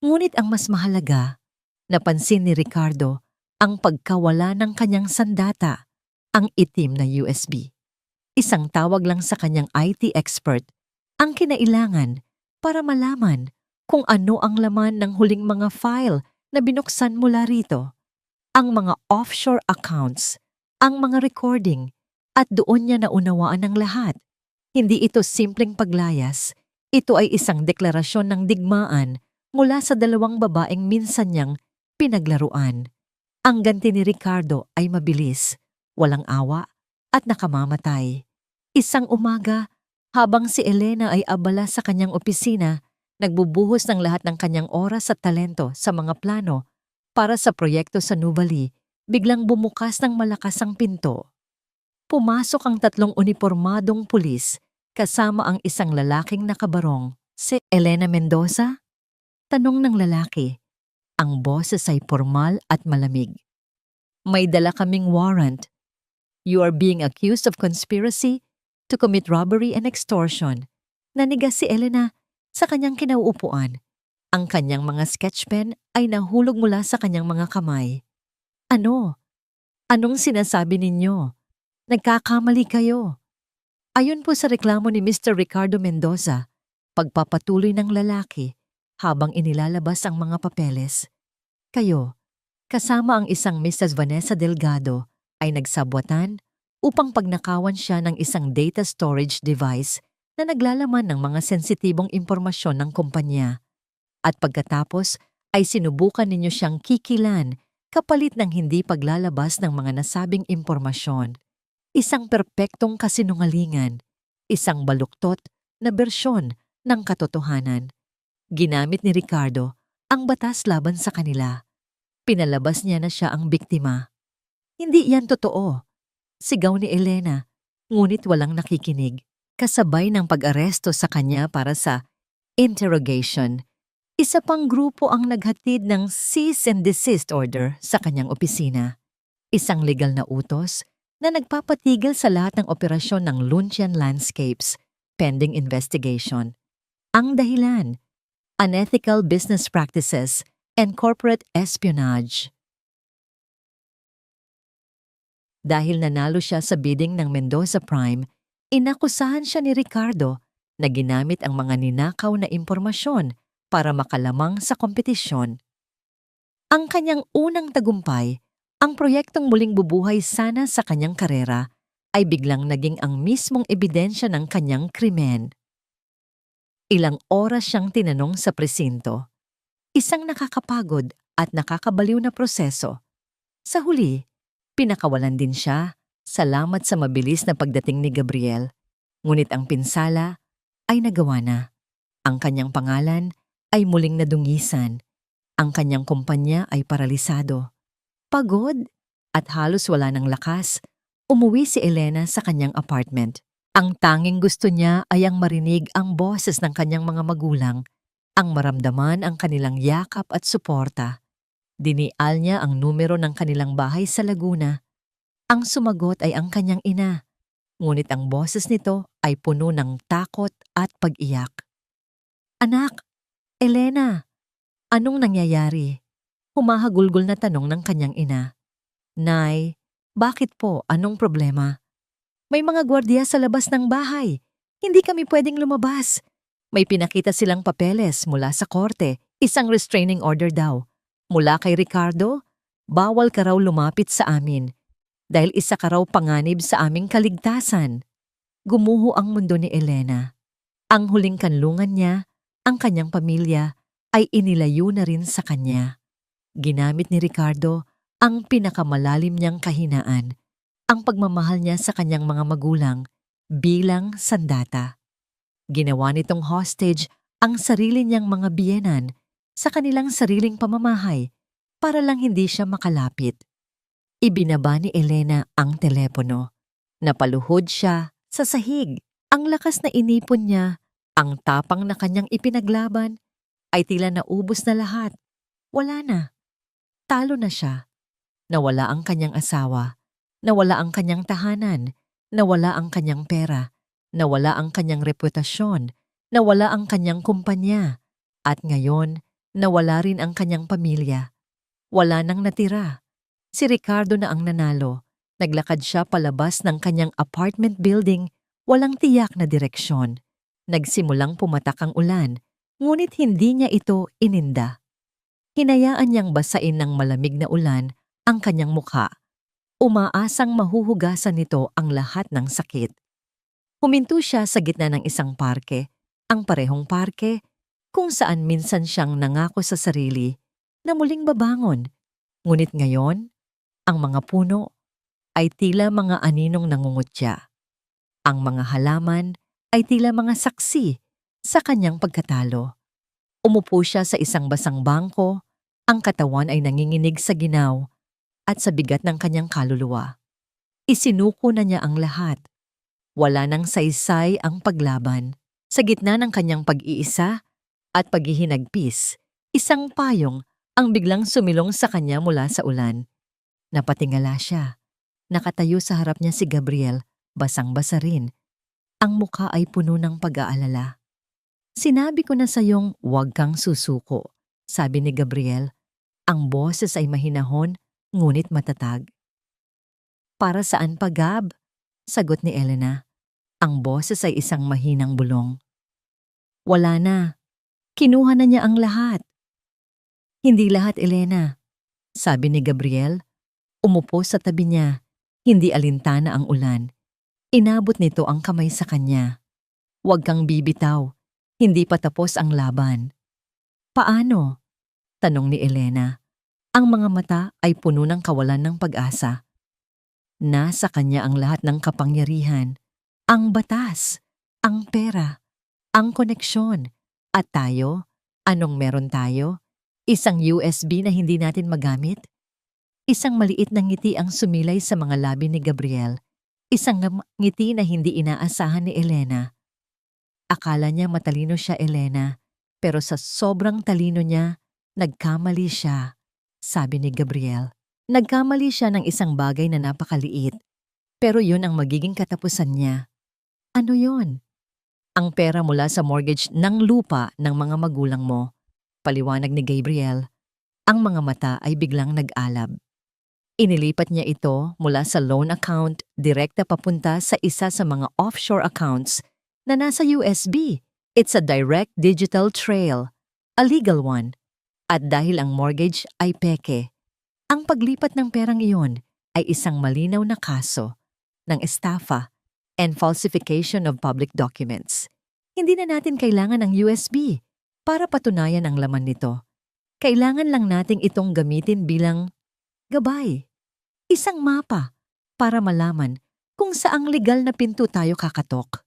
Ngunit ang mas mahalaga, napansin ni Ricardo ang pagkawala ng kanyang sandata, ang itim na USB. Isang tawag lang sa kanyang IT expert ang kinailangan para malaman kung ano ang laman ng huling mga file na binuksan mula rito. Ang mga offshore accounts, ang mga recording, at doon niya naunawaan ang lahat. Hindi ito simpleng paglayas, ito ay isang deklarasyon ng digmaan mula sa dalawang babaeng minsan niyang pinaglaruan. Ang ganti ni Ricardo ay mabilis, walang awa, at nakamamatay. Isang umaga, habang si Elena ay abala sa kanyang opisina, nagbubuhos ng lahat ng kanyang oras at talento sa mga plano para sa proyekto sa Nuvali, biglang bumukas ng malakas ang pinto. Pumasok ang 3 unipormadong pulis kasama ang isang lalaking nakabarong. "Si Elena Mendoza?" tanong ng lalaki. Ang boses ay formal at malamig. "May dala kaming warrant. You are being accused of conspiracy to commit robbery and extortion." Nanigas si Elena sa kanyang kinauupuan. Ang kanyang mga sketch pen ay nahulog mula sa kanyang mga kamay. "Ano? Anong sinasabi ninyo? Nagkakamali kayo." Ayon po sa reklamo ni Mr. Ricardo Mendoza, pagpapatuloy ng lalaki habang inilalabas ang mga papeles. "Kayo, kasama ang isang Mrs. Vanessa Delgado, ay nagsabwatan upang pagnakawan siya ng isang data storage device na naglalaman ng mga sensitibong impormasyon ng kumpanya. At pagkatapos ay sinubukan ninyo siyang kikilan kapalit ng hindi paglalabas ng mga nasabing impormasyon. Isang perpektong kasinungalingan, isang baluktot na bersyon ng katotohanan. Ginamit ni Ricardo ang batas laban sa kanila. Pinalabas niya na siya ang biktima. Hindi yan totoo. Sigaw ni Elena, ngunit walang nakikinig. Kasabay ng pag-aresto sa kanya para sa interrogation, Isa pang grupo ang naghatid ng cease and desist order sa kanyang opisina. Isang legal na utos na nagpapatigil sa lahat ng operasyon ng Luncheon Landscapes pending investigation. Ang dahilan, unethical business practices and corporate espionage. Dahil nanalo siya sa bidding ng Mendoza Prime, inakusahan siya ni Ricardo na ginamit ang mga ninakaw na impormasyon para makalamang sa kompetisyon. Ang kanyang unang tagumpay, ang proyektong muling bubuhay sana sa kanyang karera, ay biglang naging ang mismong ebidensya ng kanyang krimen. Ilang oras siyang tinanong sa presinto. Isang nakakapagod at nakakabaliw na proseso. Sa huli, pinakawalan din siya, salamat sa mabilis na pagdating ni Gabriel. Ngunit ang pinsala ay nagawa na. Ang kanyang pangalan ay muling nadungisan. Ang kanyang kumpanya ay paralisado. Pagod at halos wala ng lakas, umuwi si Elena sa kanyang apartment. Ang tanging gusto niya ay ang marinig ang boses ng kanyang mga magulang, ang maramdaman ang kanilang yakap at suporta. Dinial niya ang numero ng kanilang bahay sa Laguna. Ang sumagot ay ang kanyang ina, ngunit ang boses nito ay puno ng takot at pag-iyak. "Anak, Elena, anong nangyayari?" Humahagulgol na tanong ng kanyang ina. "Nay, bakit po? Anong problema?" "May mga gwardiya sa labas ng bahay. Hindi kami pwedeng lumabas. May pinakita silang papeles mula sa korte, isang restraining order daw. Mula kay Ricardo, bawal ka raw lumapit sa amin dahil isa ka raw panganib sa aming kaligtasan." Gumuho ang mundo ni Elena. Ang huling kanlungan niya, ang kanyang pamilya, ay inilayo na rin sa kanya. Ginamit ni Ricardo ang pinakamalalim niyang kahinaan, ang pagmamahal niya sa kanyang mga magulang bilang sandata. Ginawa nitong hostage ang sarili niyang mga biyenan sa kanilang sariling pamamahay para lang hindi siya makalapit. Ibinaba ni Elena ang telepono. Napaluhod siya sa sahig. Ang lakas na inipon niya, ang tapang na kanyang ipinaglaban, ay tila naubos na lahat. Wala na. Talo na siya. Nawala ang kanyang asawa. Nawala ang kanyang tahanan. Nawala ang kanyang pera. Nawala ang kanyang reputasyon. Nawala ang kanyang kumpanya. At ngayon, nawala rin ang kanyang pamilya. Wala nang natira. Si Ricardo na ang nanalo. Naglakad siya palabas ng kanyang apartment building, walang tiyak na direksyon. Nagsimulang pumatak ang ulan, ngunit hindi niya ito ininda. Hinayaan niyang basain ng malamig na ulan ang kanyang mukha. Umaasang mahuhugasan nito ang lahat ng sakit. Huminto siya sa gitna ng isang parke, ang parehong parke kung saan minsan siyang nangako sa sarili na muling babangon. Ngunit ngayon, ang mga puno ay tila mga aninong nangungutya. Ang mga halaman ay tila mga saksi sa kanyang pagkatalo. Umupo siya sa isang basang bangko, ang katawan ay nanginginig sa ginaw at sa bigat ng kanyang kaluluwa. Isinuko na niya ang lahat. Wala nang saysay ang paglaban. Sa gitna ng kanyang pag-iisa at paghihinagpis, isang payong ang biglang sumilong sa kanya mula sa ulan. Napatingala siya. Nakatayo sa harap niya si Gabriel, basang-basa rin. Ang mukha ay puno ng pag-aalala. "Sinabi ko na sayong huwag kang susuko," sabi ni Gabriel. Ang boses ay mahinahon, ngunit matatag. "Para saan pa, Gab?" sagot ni Elena. Ang boses ay isang mahinang bulong. "Wala na. Kinuha na niya ang lahat." "Hindi lahat, Elena," sabi ni Gabriel. Umupo sa tabi niya. Hindi alintana ang ulan. Inabot nito ang kamay sa kanya. "Huwag kang bibitaw. Hindi pa tapos ang laban." "Paano?" tanong ni Elena. Ang mga mata ay puno ng kawalan ng pag-asa. Nasa kanya ang lahat ng kapangyarihan. Ang batas, ang pera, ang koneksyon. At tayo, anong meron tayo? Isang USB na hindi natin magamit? Isang maliit na ngiti ang sumilay sa mga labi ni Gabriel. Isang ngiti na hindi inaasahan ni Elena. Akala niya matalino siya, Elena. Pero sa sobrang talino niya, nagkamali siya, sabi ni Gabriel. Nagkamali siya ng isang bagay na napakaliit, pero yun ang magiging katapusan niya. Ano yun? Ang pera mula sa mortgage ng lupa ng mga magulang mo. Paliwanag ni Gabriel. Ang mga mata ay biglang nag-alab. Inilipat niya ito mula sa loan account direkta papunta sa isa sa mga offshore accounts na nasa USB. It's a direct digital trail, a legal one. At dahil ang mortgage ay peke, ang paglipat ng perang iyon ay isang malinaw na kaso ng estafa and falsification of public documents. Hindi na natin kailangan ng USB para patunayan ang laman nito. Kailangan lang nating itong gamitin bilang gabay. Isang mapa para malaman kung saang legal na pinto tayo kakatok.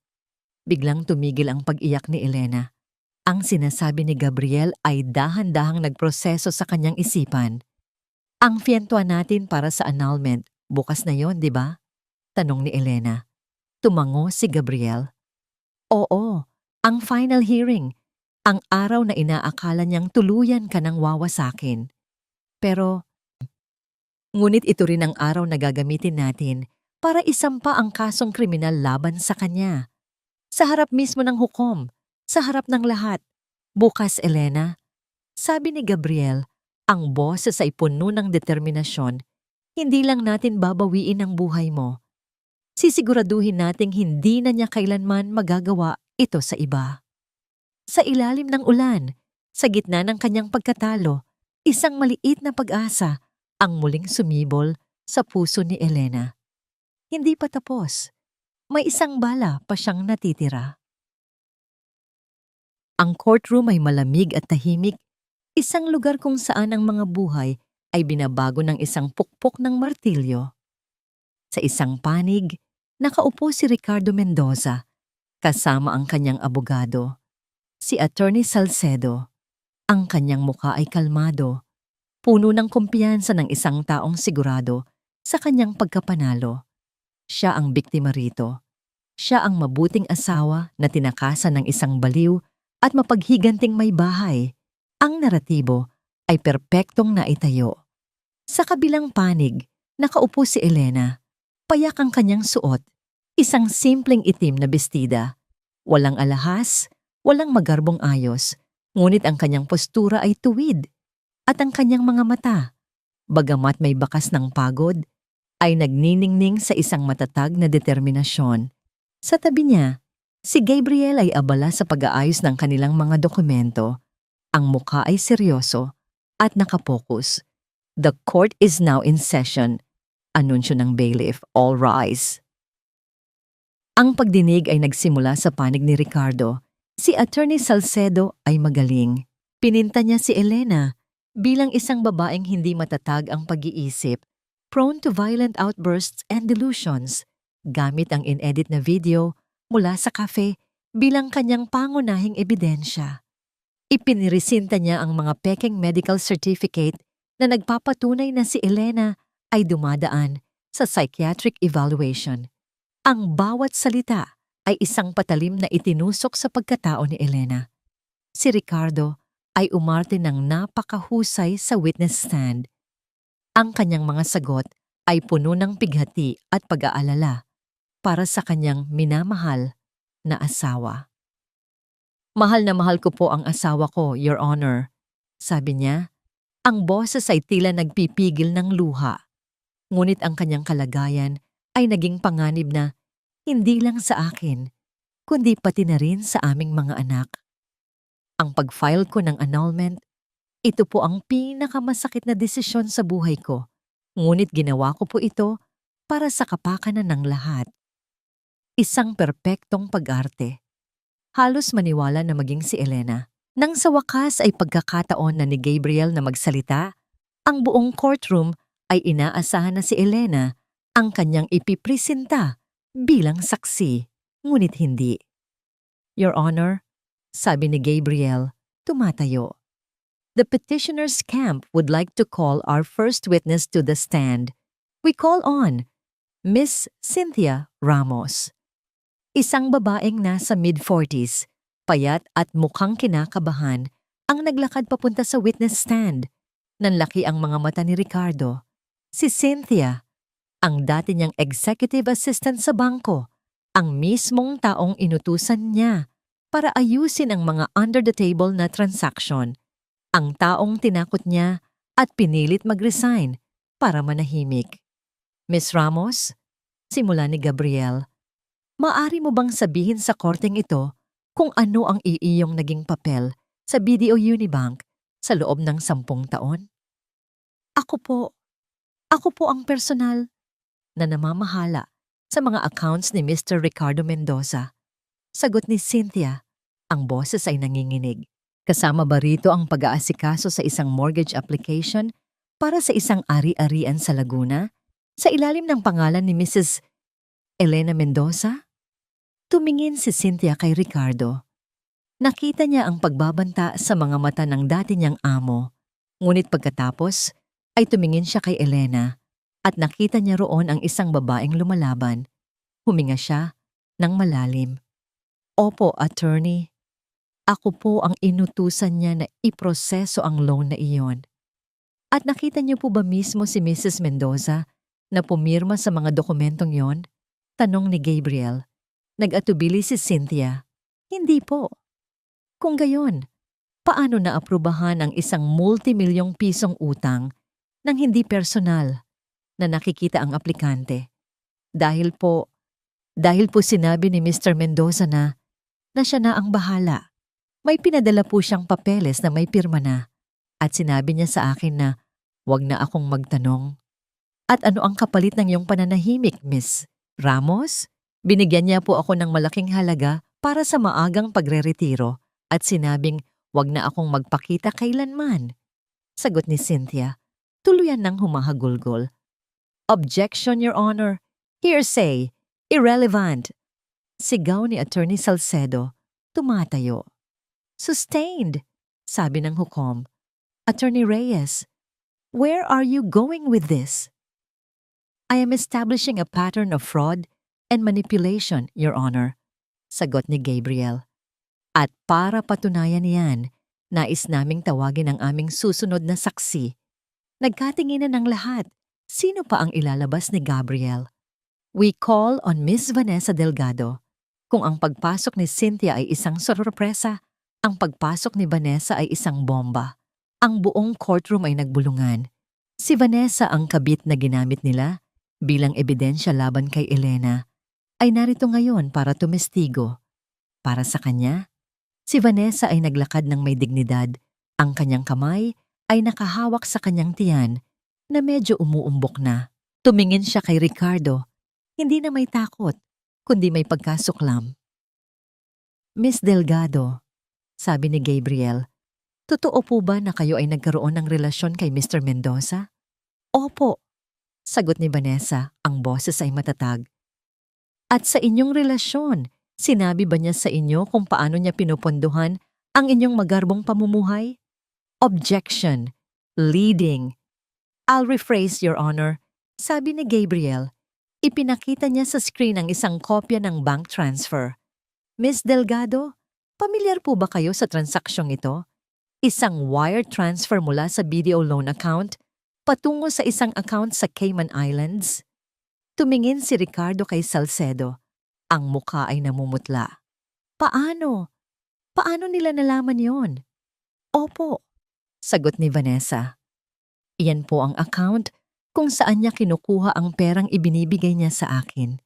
Biglang tumigil ang pag-iyak ni Elena. Ang sinasabi ni Gabriel ay dahan-dahang nagproseso sa kanyang isipan. Ang fiyentuan natin para sa annulment, bukas na yon, di ba? Tanong ni Elena. Tumango si Gabriel. Oo, ang final hearing. Ang araw na inaakala niyang tuluyan ka ng wawasakin. Pero, ngunit ito rin ang araw na gagamitin natin para isampa ang kasong kriminal laban sa kanya. Sa harap mismo ng hukom, sa harap ng lahat. Bukas, Elena, sabi ni Gabriel, ang boses ay puno ng determinasyon. Hindi lang natin babawiin ang buhay mo. Sisiguraduhin nating hindi na niya kailanman magagawa ito sa iba. Sa ilalim ng ulan, sa gitna ng kanyang pagkatalo, isang maliit na pag-asa ang muling sumibol sa puso ni Elena. Hindi pa tapos. May isang bala pa siyang natitira. Ang courtroom ay malamig at tahimik, isang lugar kung saan ang mga buhay ay binabago ng isang pukpok ng martilyo. Sa isang panig, nakaupo si Ricardo Mendoza, kasama ang kanyang abogado, si Attorney Salcedo. Ang kanyang muka ay kalmado, puno ng kumpiyansa ng isang taong sigurado sa kanyang pagkapanalo. Siya ang biktima rito. Siya ang mabuting asawa na tinakasan ng isang baliw at mapaghiganting may bahay. Ang naratibo ay perpektong naitayo. Sa kabilang panig, nakaupo si Elena. Payak ang kanyang suot, isang simpleng itim na bestida. Walang alahas, walang magarbong ayos, ngunit ang kanyang postura ay tuwid. At ang kanyang mga mata, bagamat may bakas ng pagod, ay nagniningning sa isang matatag na determinasyon. Sa tabi niya, si Gabriel ay abala sa pag-aayos ng kanilang mga dokumento. Ang mukha ay seryoso at nakapokus. The court is now in session. Anunsyo ng bailiff, all rise. Ang pagdinig ay nagsimula sa panig ni Ricardo. Si Attorney Salcedo ay magaling. Pininta niya si Elena bilang isang babaeng hindi matatag ang pag-iisip, prone to violent outbursts and delusions, gamit ang in-edit na video mula sa cafe bilang kanyang pangunahing ebidensya. Ipinirisinta niya ang mga pekeng medical certificate na nagpapatunay na si Elena ay dumadaan sa psychiatric evaluation. Ang bawat salita ay isang patalim na itinusok sa pagkatao ni Elena. Si Ricardo ay umarte ng napakahusay sa witness stand. Ang kanyang mga sagot ay puno ng pighati at pag-aalala para sa kanyang minamahal na asawa. Mahal na mahal ko po ang asawa ko, Your Honor. Sabi niya, ang boses ay tila nagpipigil ng luha. Ngunit ang kanyang kalagayan ay naging panganib na hindi lang sa akin, kundi pati na rin sa aming mga anak. Ang pag-file ko ng annulment, ito po ang pinakamasakit na desisyon sa buhay ko. Ngunit ginawa ko po ito para sa kapakanan ng lahat. Isang perpektong pag-arte. Halos maniwala na maging si Elena. Nang sa wakas ay pagkakataon na ni Gabriel na magsalita, ang buong courtroom ay inaasahan na si Elena ang kanyang ipipresenta bilang saksi, ngunit hindi. Your Honor, sabi ni Gabriel, tumatayo. The petitioner's camp would like to call our first witness to the stand. We call on Miss Cynthia Ramos. Isang babaeng nasa mid-40s, Payat at mukhang kinakabahan ang naglakad papunta sa witness stand. Nanlaki ang mga mata ni Ricardo. Si Cynthia, ang dati niyang executive assistant sa bangko, ang mismong taong inutusan niya para ayusin ang mga under-the-table na transaction. Ang taong tinakot niya at pinilit mag-resign para manahimik. Miss Ramos, simula ni Gabriel, maari mo bang sabihin sa korteng ito kung ano ang iyong naging papel sa BDO Unibank sa loob ng 10 taon? Ako po ang personal na namamahala sa mga accounts ni Mr. Ricardo Mendoza. Sagot ni Cynthia, ang boses ay nanginginig. Kasama ba rito ang pag-aasikaso sa isang mortgage application para sa isang ari-arian sa Laguna sa ilalim ng pangalan ni Mrs. Elena Mendoza? Tumingin si Cynthia kay Ricardo. Nakita niya ang pagbabanta sa mga mata ng dati niyang amo. Ngunit pagkatapos ay tumingin siya kay Elena at nakita niya roon ang isang babaeng lumalaban. Huminga siya ng malalim. Opo, attorney. Ako po ang inutusan niya na iproseso ang loan na iyon. At nakita niyo po ba mismo si Mrs. Mendoza na pumirma sa mga dokumentong yon? Tanong ni Gabriel. Nag-atubili si Cynthia. Hindi po. Kung gayon, paano naaprubahan ang isang multimilyong pisong utang nang hindi personal na nakikita ang aplikante? Dahil po sinabi ni Mr. Mendoza na siya na ang bahala. May pinadala po siyang papeles na may pirma na at sinabi niya sa akin na wag na akong magtanong. At ano ang kapalit ng iyong pananahimik, Miss Ramos? Binigyan niya po ako ng malaking halaga para sa maagang pagre-retiro at sinabing wag na akong magpakita kailanman. Sagot ni Cynthia, tuluyan ng humahagulgol. Objection, Your Honor. Hearsay. Irrelevant. Sigaw ni Attorney Salcedo, tumatayo. Sustained, sabi ng hukom. Attorney Reyes, where are you going with this? I am establishing a pattern of fraud and manipulation, Your Honor, sagot ni Gabriel. At para patunayan niyan, nais naming tawagin ang aming susunod na saksi. Nagkatinginan ng lahat. Sino pa ang ilalabas ni Gabriel? We call on Miss Vanessa Delgado. Kung ang pagpasok ni Cynthia ay isang sorpresa, ang pagpasok ni Vanessa ay isang bomba. Ang buong courtroom ay nagbulungan. Si Vanessa ang kabit na ginamit nila bilang ebidensya laban kay Elena ay narito ngayon para tumestigo. Para sa kanya, si Vanessa ay naglakad ng may dignidad. Ang kanyang kamay ay nakahawak sa kanyang tiyan na medyo umuumbok na. Tumingin siya kay Ricardo, hindi na may takot, kundi may pagkasuklam. Miss Delgado, sabi ni Gabriel, totoo po ba na kayo ay nagkaroon ng relasyon kay Mr. Mendoza? Opo, sagot ni Vanessa, ang boses ay matatag. At sa inyong relasyon, sinabi ba niya sa inyo kung paano niya pinupondohan ang inyong magarbong pamumuhay? Objection. Leading. I'll rephrase, Your Honor. Sabi ni Gabriel, ipinakita niya sa screen ang isang kopya ng bank transfer. Miss Delgado, pamilyar po ba kayo sa transaksyong ito? Isang wire transfer mula sa BDO loan account patungo sa isang account sa Cayman Islands? Tumingin si Ricardo kay Salcedo. Ang mukha ay namumutla. Paano? Paano nila nalaman yon? Opo, sagot ni Vanessa. Iyan po ang account kung saan niya kinukuha ang perang ibinibigay niya sa akin.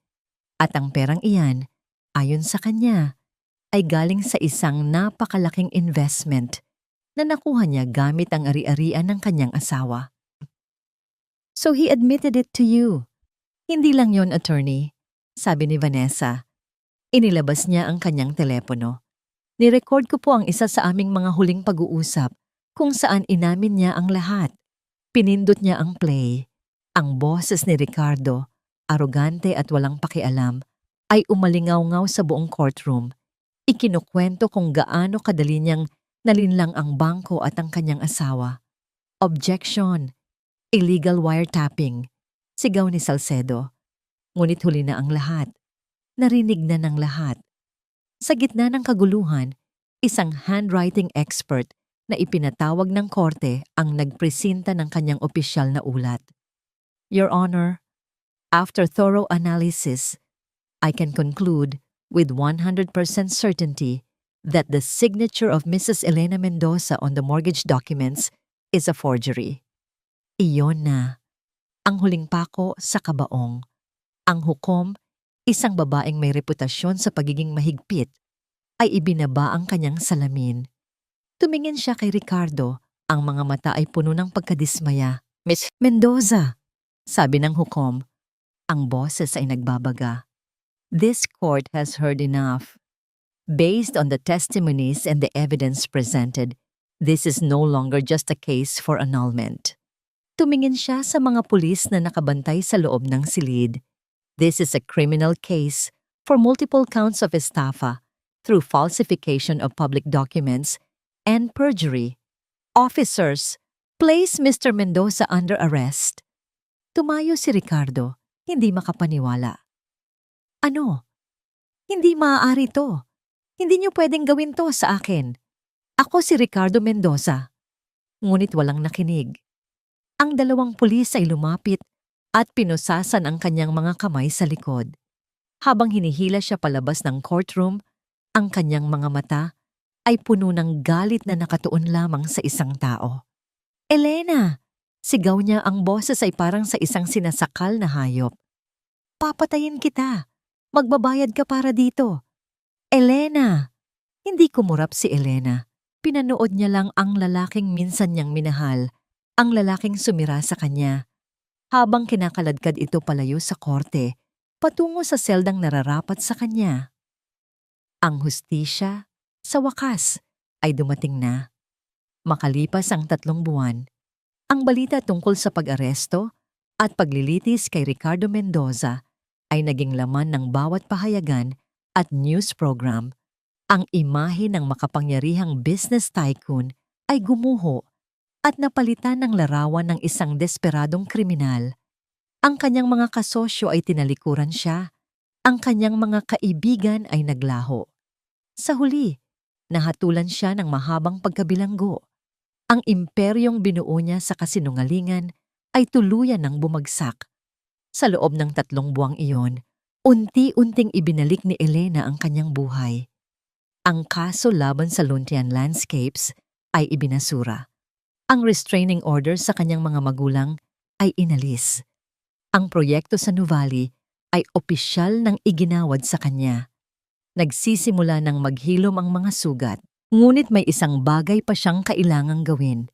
At ang perang iyan, ayon sa kanya, ay galing sa isang napakalaking investment na nakuha niya gamit ang ari-arian ng kanyang asawa. So he admitted it to you. Hindi lang yon, attorney, sabi ni Vanessa. Inilabas niya ang kanyang telepono. Nirecord ko po ang isa sa aming mga huling pag-uusap kung saan inamin niya ang lahat. Pinindot niya ang play. Ang boses ni Ricardo, arogante at walang pakialam, ay umalingaw-ngaw sa buong courtroom. Ikinukwento kung gaano kadali niyang nalinlang ang bangko at ang kanyang asawa. Objection. Illegal wiretapping. Sigaw ni Salcedo. Ngunit huli na ang lahat. Narinig na ng lahat. Sa gitna ng kaguluhan, isang handwriting expert na ipinatawag ng korte ang nagpresinta ng kanyang opisyal na ulat. Your Honor, after thorough analysis, I can conclude with 100% certainty that the signature of Mrs. Elena Mendoza on the mortgage documents is a forgery. Iyon na. Ang huling pako sa kabaong. Ang hukom, isang babaeng may reputasyon sa pagiging mahigpit, ay ibinaba ang kanyang salamin. Tumingin siya kay Ricardo, ang mga mata ay puno ng pagkadismaya. Miss Mendoza, sabi ng hukom. Ang boses ay nagbabaga. This court has heard enough. Based on the testimonies and the evidence presented, this is no longer just a case for annulment. Tumingin siya sa mga pulis na nakabantay sa loob ng silid. This is a criminal case for multiple counts of estafa through falsification of public documents and perjury. Officers, place Mr. Mendoza under arrest. Tumayo si Ricardo, hindi makapaniwala. Ano? Hindi maaari to. Hindi niyo pwedeng gawin to sa akin. Ako si Ricardo Mendoza. Ngunit walang nakinig. Ang dalawang pulis ay lumapit at pinusasan ang kanyang mga kamay sa likod. Habang hinihila siya palabas ng courtroom, ang kanyang mga mata ay puno ng galit na nakatuon lamang sa isang tao. Elena! Sigaw niya, ang boses ay parang sa isang sinasakal na hayop. Papatayin kita! Magbabayad ka para dito! Elena! Hindi kumurap si Elena. Pinanood niya lang ang lalaking minsan niyang minahal, ang lalaking sumira sa kanya. Habang kinakaladkad ito palayo sa korte, patungo sa seldang nararapat sa kanya. Ang hustisya, sa wakas, ay dumating na. Makalipas ang 3 buwan, ang balita tungkol sa pag-aresto at paglilitis kay Ricardo Mendoza ay naging laman ng bawat pahayagan at news program. Ang imahe ng makapangyarihang business tycoon ay gumuho at napalitan ng larawan ng isang desperadong kriminal. Ang kanyang mga kasosyo ay tinalikuran siya. Ang kanyang mga kaibigan ay naglaho. Sa huli, nahatulan siya ng mahabang pagkabilanggo. Ang imperyong binuo niya sa kasinungalingan ay tuluyan ng bumagsak. Sa loob ng 3 buwang iyon, unti-unting ibinalik ni Elena ang kanyang buhay. Ang kaso laban sa Luntian Landscapes ay ibinasura. Ang restraining order sa kanyang mga magulang ay inalis. Ang proyekto sa Nuvali ay opisyal nang iginawad sa kanya. Nagsisimula ng maghilom ang mga sugat, ngunit may isang bagay pa siyang kailangang gawin.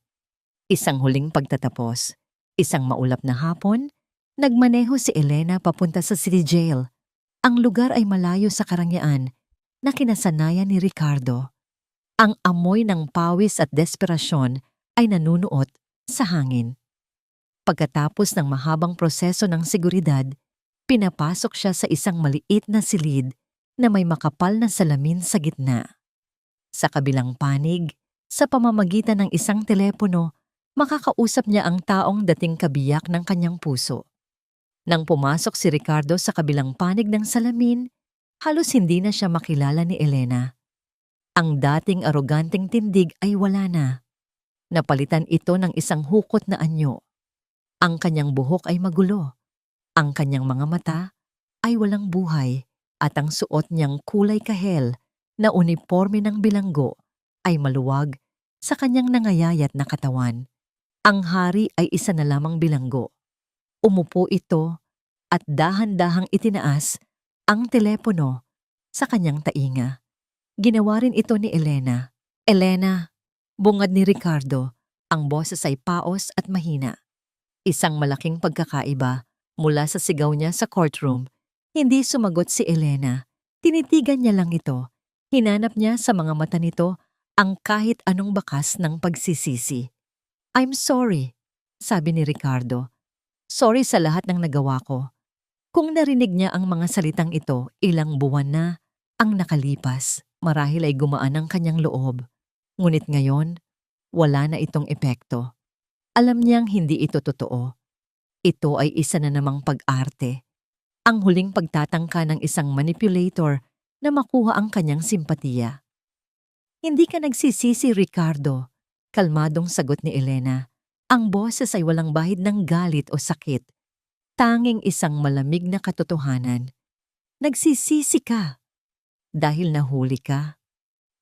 Isang huling pagtatapos, isang maulap na hapon, nagmaneho si Elena papunta sa city jail. Ang lugar ay malayo sa karangyaan na kinasanayan ni Ricardo. Ang amoy ng pawis at desperasyon ay nanunuot sa hangin. Pagkatapos ng mahabang proseso ng seguridad, pinapasok siya sa isang maliit na silid na may makapal na salamin sa gitna. Sa kabilang panig, sa pamamagitan ng isang telepono, makakausap niya ang taong dating kabiyak ng kanyang puso. Nang pumasok si Ricardo sa kabilang panig ng salamin, halos hindi na siya makilala ni Elena. Ang dating aroganteng tindig ay wala na. Napalitan ito ng isang hukot na anyo. Ang kanyang buhok ay magulo. Ang kanyang mga mata ay walang buhay at ang suot niyang kulay kahel na uniforme ng bilanggo ay maluwag sa kanyang nangayayat na katawan. Ang hari ay isa na lamang bilanggo. Umupo ito at dahan-dahang itinaas ang telepono sa kanyang tainga. Ginawa rin ito ni Elena. Elena, bungad ni Ricardo, ang boses ay paos at mahina. Isang malaking pagkakaiba mula sa sigaw niya sa courtroom. Hindi sumagot si Elena. Tinitigan niya lang ito. Hinanap niya sa mga mata nito ang kahit anong bakas ng pagsisisi. I'm sorry, sabi ni Ricardo. Sorry sa lahat ng nagawa ko. Kung narinig niya ang mga salitang ito, ilang buwan na ang nakalipas. Marahil ay gumaan ang kanyang loob. Ngunit ngayon, wala na itong epekto. Alam niyang hindi ito totoo. Ito ay isa na namang pag-arte. Ang huling pagtatangka ng isang manipulator na makuha ang kanyang simpatiya. Hindi ka nagsisisi, Ricardo. Kalmadong sagot ni Elena. Ang boses ay walang bahid ng galit o sakit. Tanging isang malamig na katotohanan. Nagsisisi ka. Dahil nahuli ka.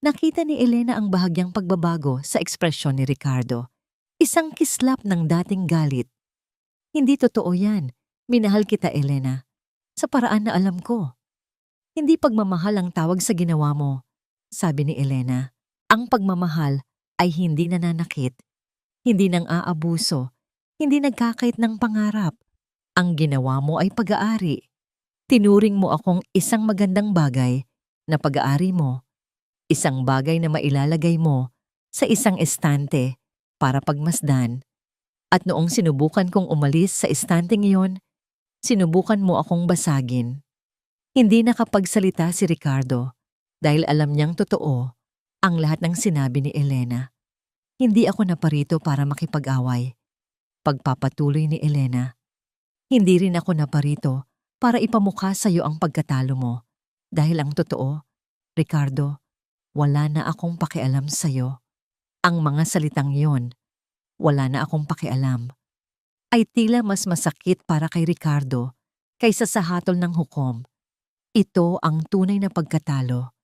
Nakita ni Elena ang bahagyang pagbabago sa ekspresyon ni Ricardo. Isang kislap ng dating galit. Hindi totoo yan. Minahal kita, Elena. Sa paraan na alam ko. Hindi pagmamahal ang tawag sa ginawa mo, sabi ni Elena. Ang pagmamahal ay hindi nananakit, hindi nang aabuso, hindi nagkakait ng pangarap. Ang ginawa mo ay pag-aari. Tinuring mo akong isang magandang bagay na pag-aari mo. Isang bagay na mailalagay mo sa isang estante para pagmasdan. At noong sinubukan kong umalis sa estanteng iyon, sinubukan mo akong basagin. Hindi nakapagsalita si Ricardo dahil alam niyang totoo ang lahat ng sinabi ni Elena. Hindi ako naparito para makipag-away. Pagpapatuloy ni Elena. Hindi rin ako naparito para ipamukha sa iyo ang pagkatalo mo. Dahil ang totoo, Ricardo, wala na akong pakialam sa iyo. Ang mga salitang yon, wala na akong pakialam, ay tila mas masakit para kay Ricardo kaysa sa hatol ng hukom. Ito ang tunay na pagkatalo,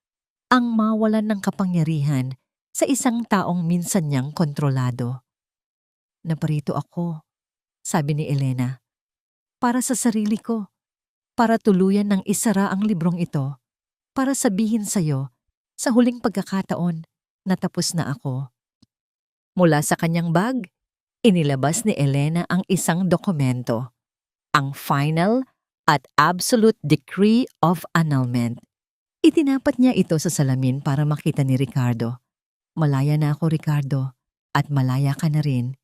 ang mawalan ng kapangyarihan sa isang taong minsan niyang kontrolado. Naparito ako, sabi ni Elena, para sa sarili ko, para tuluyan ng isara ang librong ito, para sabihin sa iyo, sa huling pagkakataon, na tapos na ako. Mula sa kanyang bag, inilabas ni Elena ang isang dokumento, ang final at absolute decree of annulment. Itinapat niya ito sa salamin para makita ni Ricardo. Malaya na ako, Ricardo, at malaya ka na rin.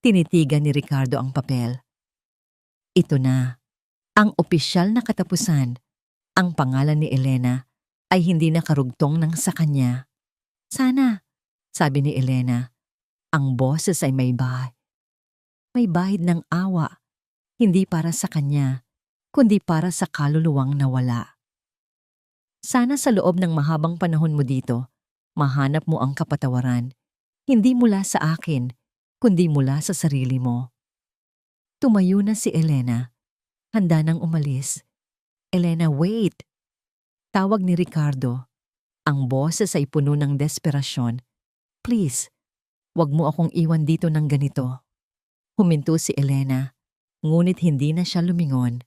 Tinitigan ni Ricardo ang papel. Ito na, ang opisyal na katapusan. Ang pangalan ni Elena ay hindi nakarugtong ng sa kanya. Sana, sabi ni Elena, ang boses ay may bahid. May bahid ng awa, hindi para sa kanya, kundi para sa kaluluwang nawala. Sana sa loob ng mahabang panahon mo dito, mahanap mo ang kapatawaran, hindi mula sa akin, kundi mula sa sarili mo. Tumayo na si Elena. Handa nang umalis. Elena, wait! Tawag ni Ricardo. Ang boses ay puno ng desperasyon. Please, wag mo akong iwan dito ng ganito. Huminto si Elena, ngunit hindi na siya lumingon.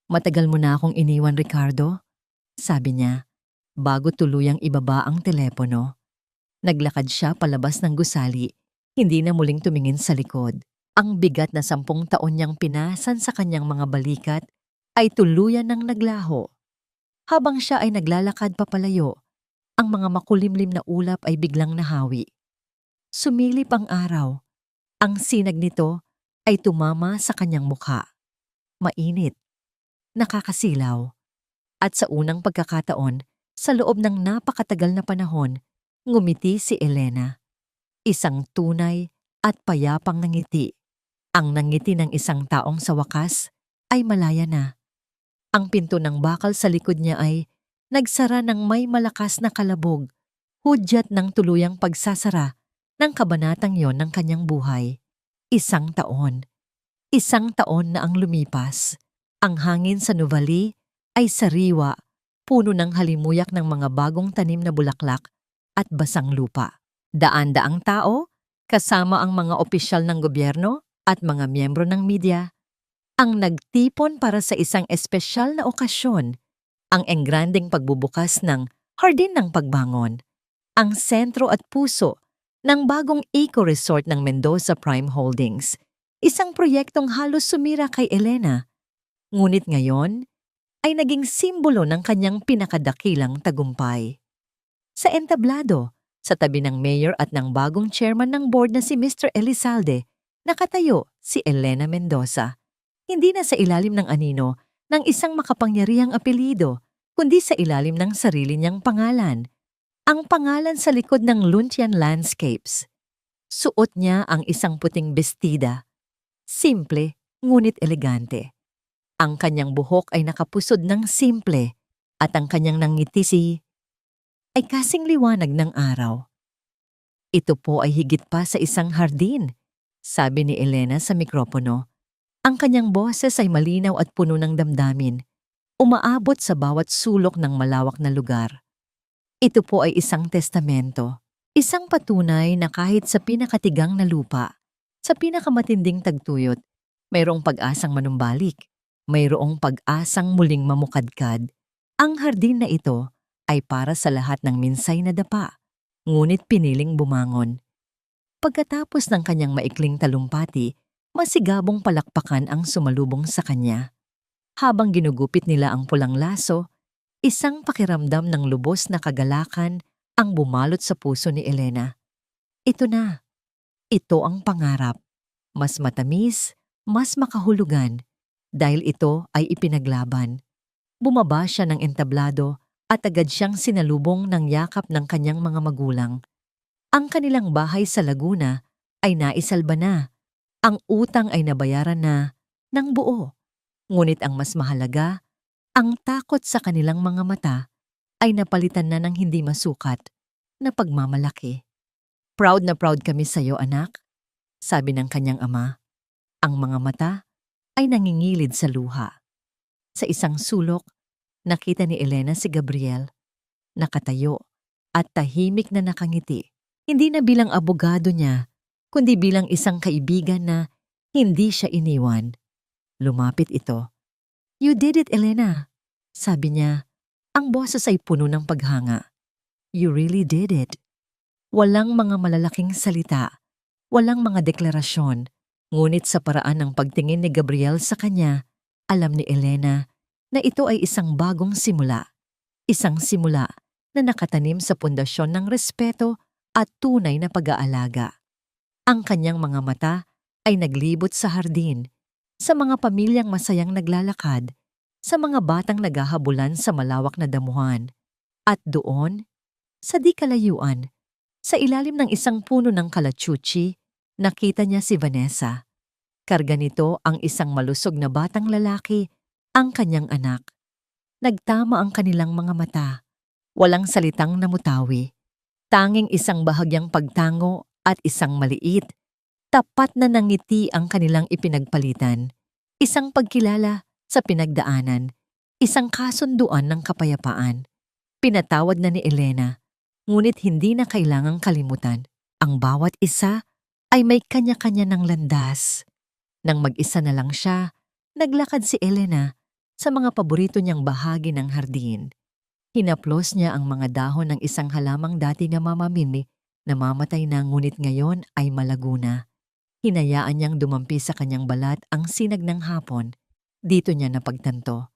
Matagal mo na akong iniwan, Ricardo, sabi niya, bago tuluyang ibaba ang telepono. Naglakad siya palabas ng gusali, hindi na muling tumingin sa likod. Ang bigat na 10 taon niyang pinasan sa kanyang mga balikat ay tuluyan ng naglaho. Habang siya ay naglalakad papalayo, ang mga makulimlim na ulap ay biglang nahawi. Sumilip ang araw. Ang sinag nito ay tumama sa kanyang mukha. Mainit, nakakasilaw. At sa unang pagkakataon, sa loob ng napakatagal na panahon, ngumiti si Elena. Isang tunay at payapang nangiti. Ang nangiti ng isang taong sa wakas ay malaya na. Ang pinto ng bakal sa likod niya ay nagsara ng may malakas na kalabog, hudyat ng tuluyang pagsasara ng kabanatang yon ng kanyang buhay. 1 taon. 1 taon na ang lumipas. Ang hangin sa Nuvali ay sariwa, puno ng halimuyak ng mga bagong tanim na bulaklak at basang lupa. Daan-daang tao, kasama ang mga opisyal ng gobyerno at mga miyembro ng media, ang nagtipon para sa isang espesyal na okasyon, ang engranding pagbubukas ng Hardin ng Pagbangon, ang sentro at puso ng bagong eco-resort ng Mendoza Prime Holdings, isang proyektong halos sumira kay Elena. Ngunit ngayon ay naging simbolo ng kanyang pinakadakilang tagumpay. Sa entablado, sa tabi ng mayor at ng bagong chairman ng board na si Mr. Elizalde, nakatayo si Elena Mendoza. Hindi na sa ilalim ng anino ng isang makapangyarihang apelyido, kundi sa ilalim ng sarili niyang pangalan. Ang pangalan sa likod ng Luntian Landscapes. Suot niya ang isang puting bestida. Simple, ngunit elegante. Ang kanyang buhok ay nakapusod ng simple at ang kanyang nangiti si ay kasing liwanag ng araw. Ito po ay higit pa sa isang hardin, sabi ni Elena sa mikropono. Ang kanyang boses ay malinaw at puno ng damdamin, umaabot sa bawat sulok ng malawak na lugar. Ito po ay isang testamento, isang patunay na kahit sa pinakatigang na lupa, sa pinakamatinding tagtuyot, mayroong pag-asang manumbalik, mayroong pag-asang muling mamukadkad. Ang hardin na ito ay para sa lahat ng minsay na dapa, ngunit piniling bumangon. Pagkatapos ng kanyang maikling talumpati, masigabong palakpakan ang sumalubong sa kanya. Habang ginugupit nila ang pulang laso, isang pakiramdam ng lubos na kagalakan ang bumalot sa puso ni Elena. Ito na. Ito ang pangarap. Mas matamis, mas makahulugan, dahil ito ay ipinaglaban. Bumaba siya ng entablado at agad siyang sinalubong ng yakap ng kanyang mga magulang. Ang kanilang bahay sa Laguna ay naisalba na. Ang utang ay nabayaran na ng buo. Ngunit ang mas mahalaga, ang takot sa kanilang mga mata ay napalitan na ng hindi masukat na pagmamalaki. Proud na proud kami sa iyo, anak, sabi ng kanyang ama. Ang mga mata ay nangingilid sa luha. Sa isang sulok, nakita ni Elena si Gabriel, nakatayo at tahimik na nakangiti. Hindi na bilang abogado niya, kundi bilang isang kaibigan na hindi siya iniwan. Lumapit ito. "You did it, Elena," sabi niya. Ang boses ay puno ng paghanga. "You really did it." Walang mga malalaking salita, walang mga deklarasyon, ngunit sa paraan ng pagtingin ni Gabriel sa kanya, alam ni Elena na ito ay isang bagong simula. Isang simula na nakatanim sa pundasyon ng respeto at tunay na pag-aalaga. Ang kanyang mga mata ay naglibot sa hardin, sa mga pamilyang masayang naglalakad, sa mga batang naghahabulan sa malawak na damuhan. At doon, sa di kalayuan, sa ilalim ng isang puno ng kalachuchi, nakita niya si Vanessa. Karga nito ang isang malusog na batang lalaki, ang kanyang anak. Nagtama ang kanilang mga mata. Walang salitang namutawi. Tanging isang bahagyang pagtango at isang maliit, tapat na nangiti ang kanilang ipinagpalitan. Isang pagkilala sa pinagdaanan, isang kasunduan ng kapayapaan. Pinatawad na ni Elena, ngunit hindi na kailangang kalimutan. Ang bawat isa ay may kanya-kanya ng landas. Nang mag-isa na lang siya, naglakad si Elena sa mga paborito niyang bahagi ng hardin. Hinaplos niya ang mga dahon ng isang halamang dati na mamamili, namamatay na ngunit ngayon ay malago na. Hinayaan niyang dumampi sa kanyang balat ang sinag ng hapon. Dito niya napagtanto.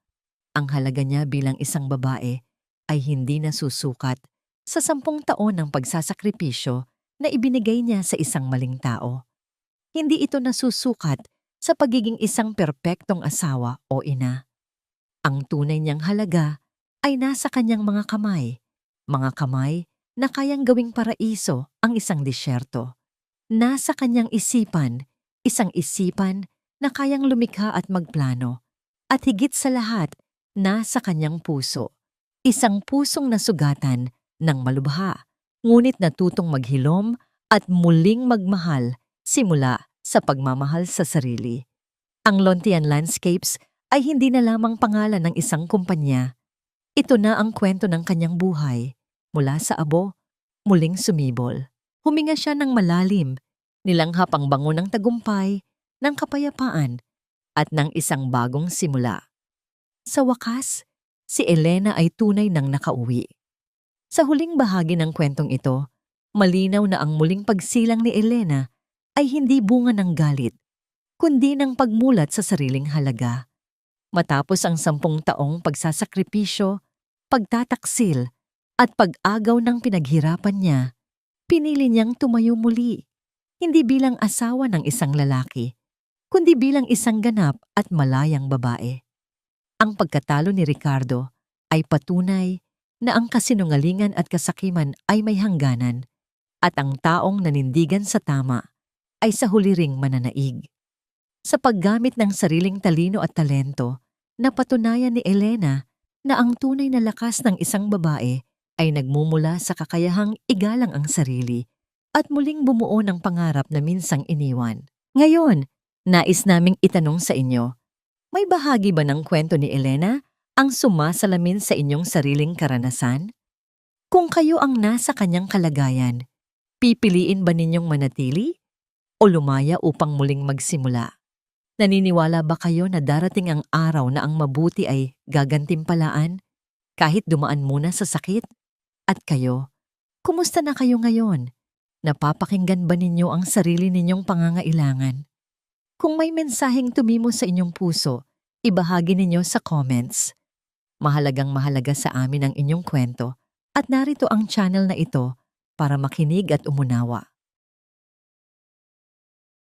Ang halaga niya bilang isang babae ay hindi nasusukat sa 10 taon ng pagsasakripisyo na ibinigay niya sa isang maling tao. Hindi ito nasusukat sa pagiging isang perpektong asawa o ina. Ang tunay niyang halaga ay nasa kanyang mga kamay na kayang gawing paraiso ang isang disyerto. Nasa kanyang isipan, isang isipan na kayang lumikha at magplano. At higit sa lahat, nasa kanyang puso. Isang pusong nasugatan ng malubha, ngunit natutong maghilom at muling magmahal simula sa pagmamahal sa sarili. Ang Lontian Landscapes ay hindi na lamang pangalan ng isang kumpanya. Ito na ang kwento ng kanyang buhay. Mula sa abo, muling sumibol. Huminga siya ng malalim, nilanghap ang bango ng tagumpay, ng kapayapaan, at ng isang bagong simula. Sa wakas, si Elena ay tunay nang nakauwi. Sa huling bahagi ng kwentong ito, malinaw na ang muling pagsilang ni Elena ay hindi bunga ng galit, kundi ng pagmulat sa sariling halaga. Matapos ang 10 taong pagsasakripisyo, pagtataksil, at pag-agaw ng pinaghirapan niya, pinili niyang tumayo muli, hindi bilang asawa ng isang lalaki, kundi bilang isang ganap at malayang babae. Ang pagkatalo ni Ricardo ay patunay na ang kasinungalingan at kasakiman ay may hangganan, at ang taong nanindigan sa tama ay sa huli ring mananaig. Sa paggamit ng sariling talino at talento, napatunayan ni Elena na ang tunay na lakas ng isang babae ay nagmumula sa kakayahang igalang ang sarili at muling bumuo ng pangarap na minsang iniwan. Ngayon, nais naming itanong sa inyo, may bahagi ba ng kwento ni Elena ang sumasalamin sa inyong sariling karanasan? Kung kayo ang nasa kanyang kalagayan, pipiliin ba ninyong manatili o lumaya upang muling magsimula? Naniniwala ba kayo na darating ang araw na ang mabuti ay gagantimpalaan kahit dumaan muna sa sakit? At kayo, kumusta na kayo ngayon? Napapakinggan ba ninyo ang sarili ninyong pangangailangan? Kung may mensaheng tumimo sa inyong puso, ibahagi ninyo sa comments. Mahalagang mahalaga sa amin ang inyong kwento at narito ang channel na ito para makinig at umunawa.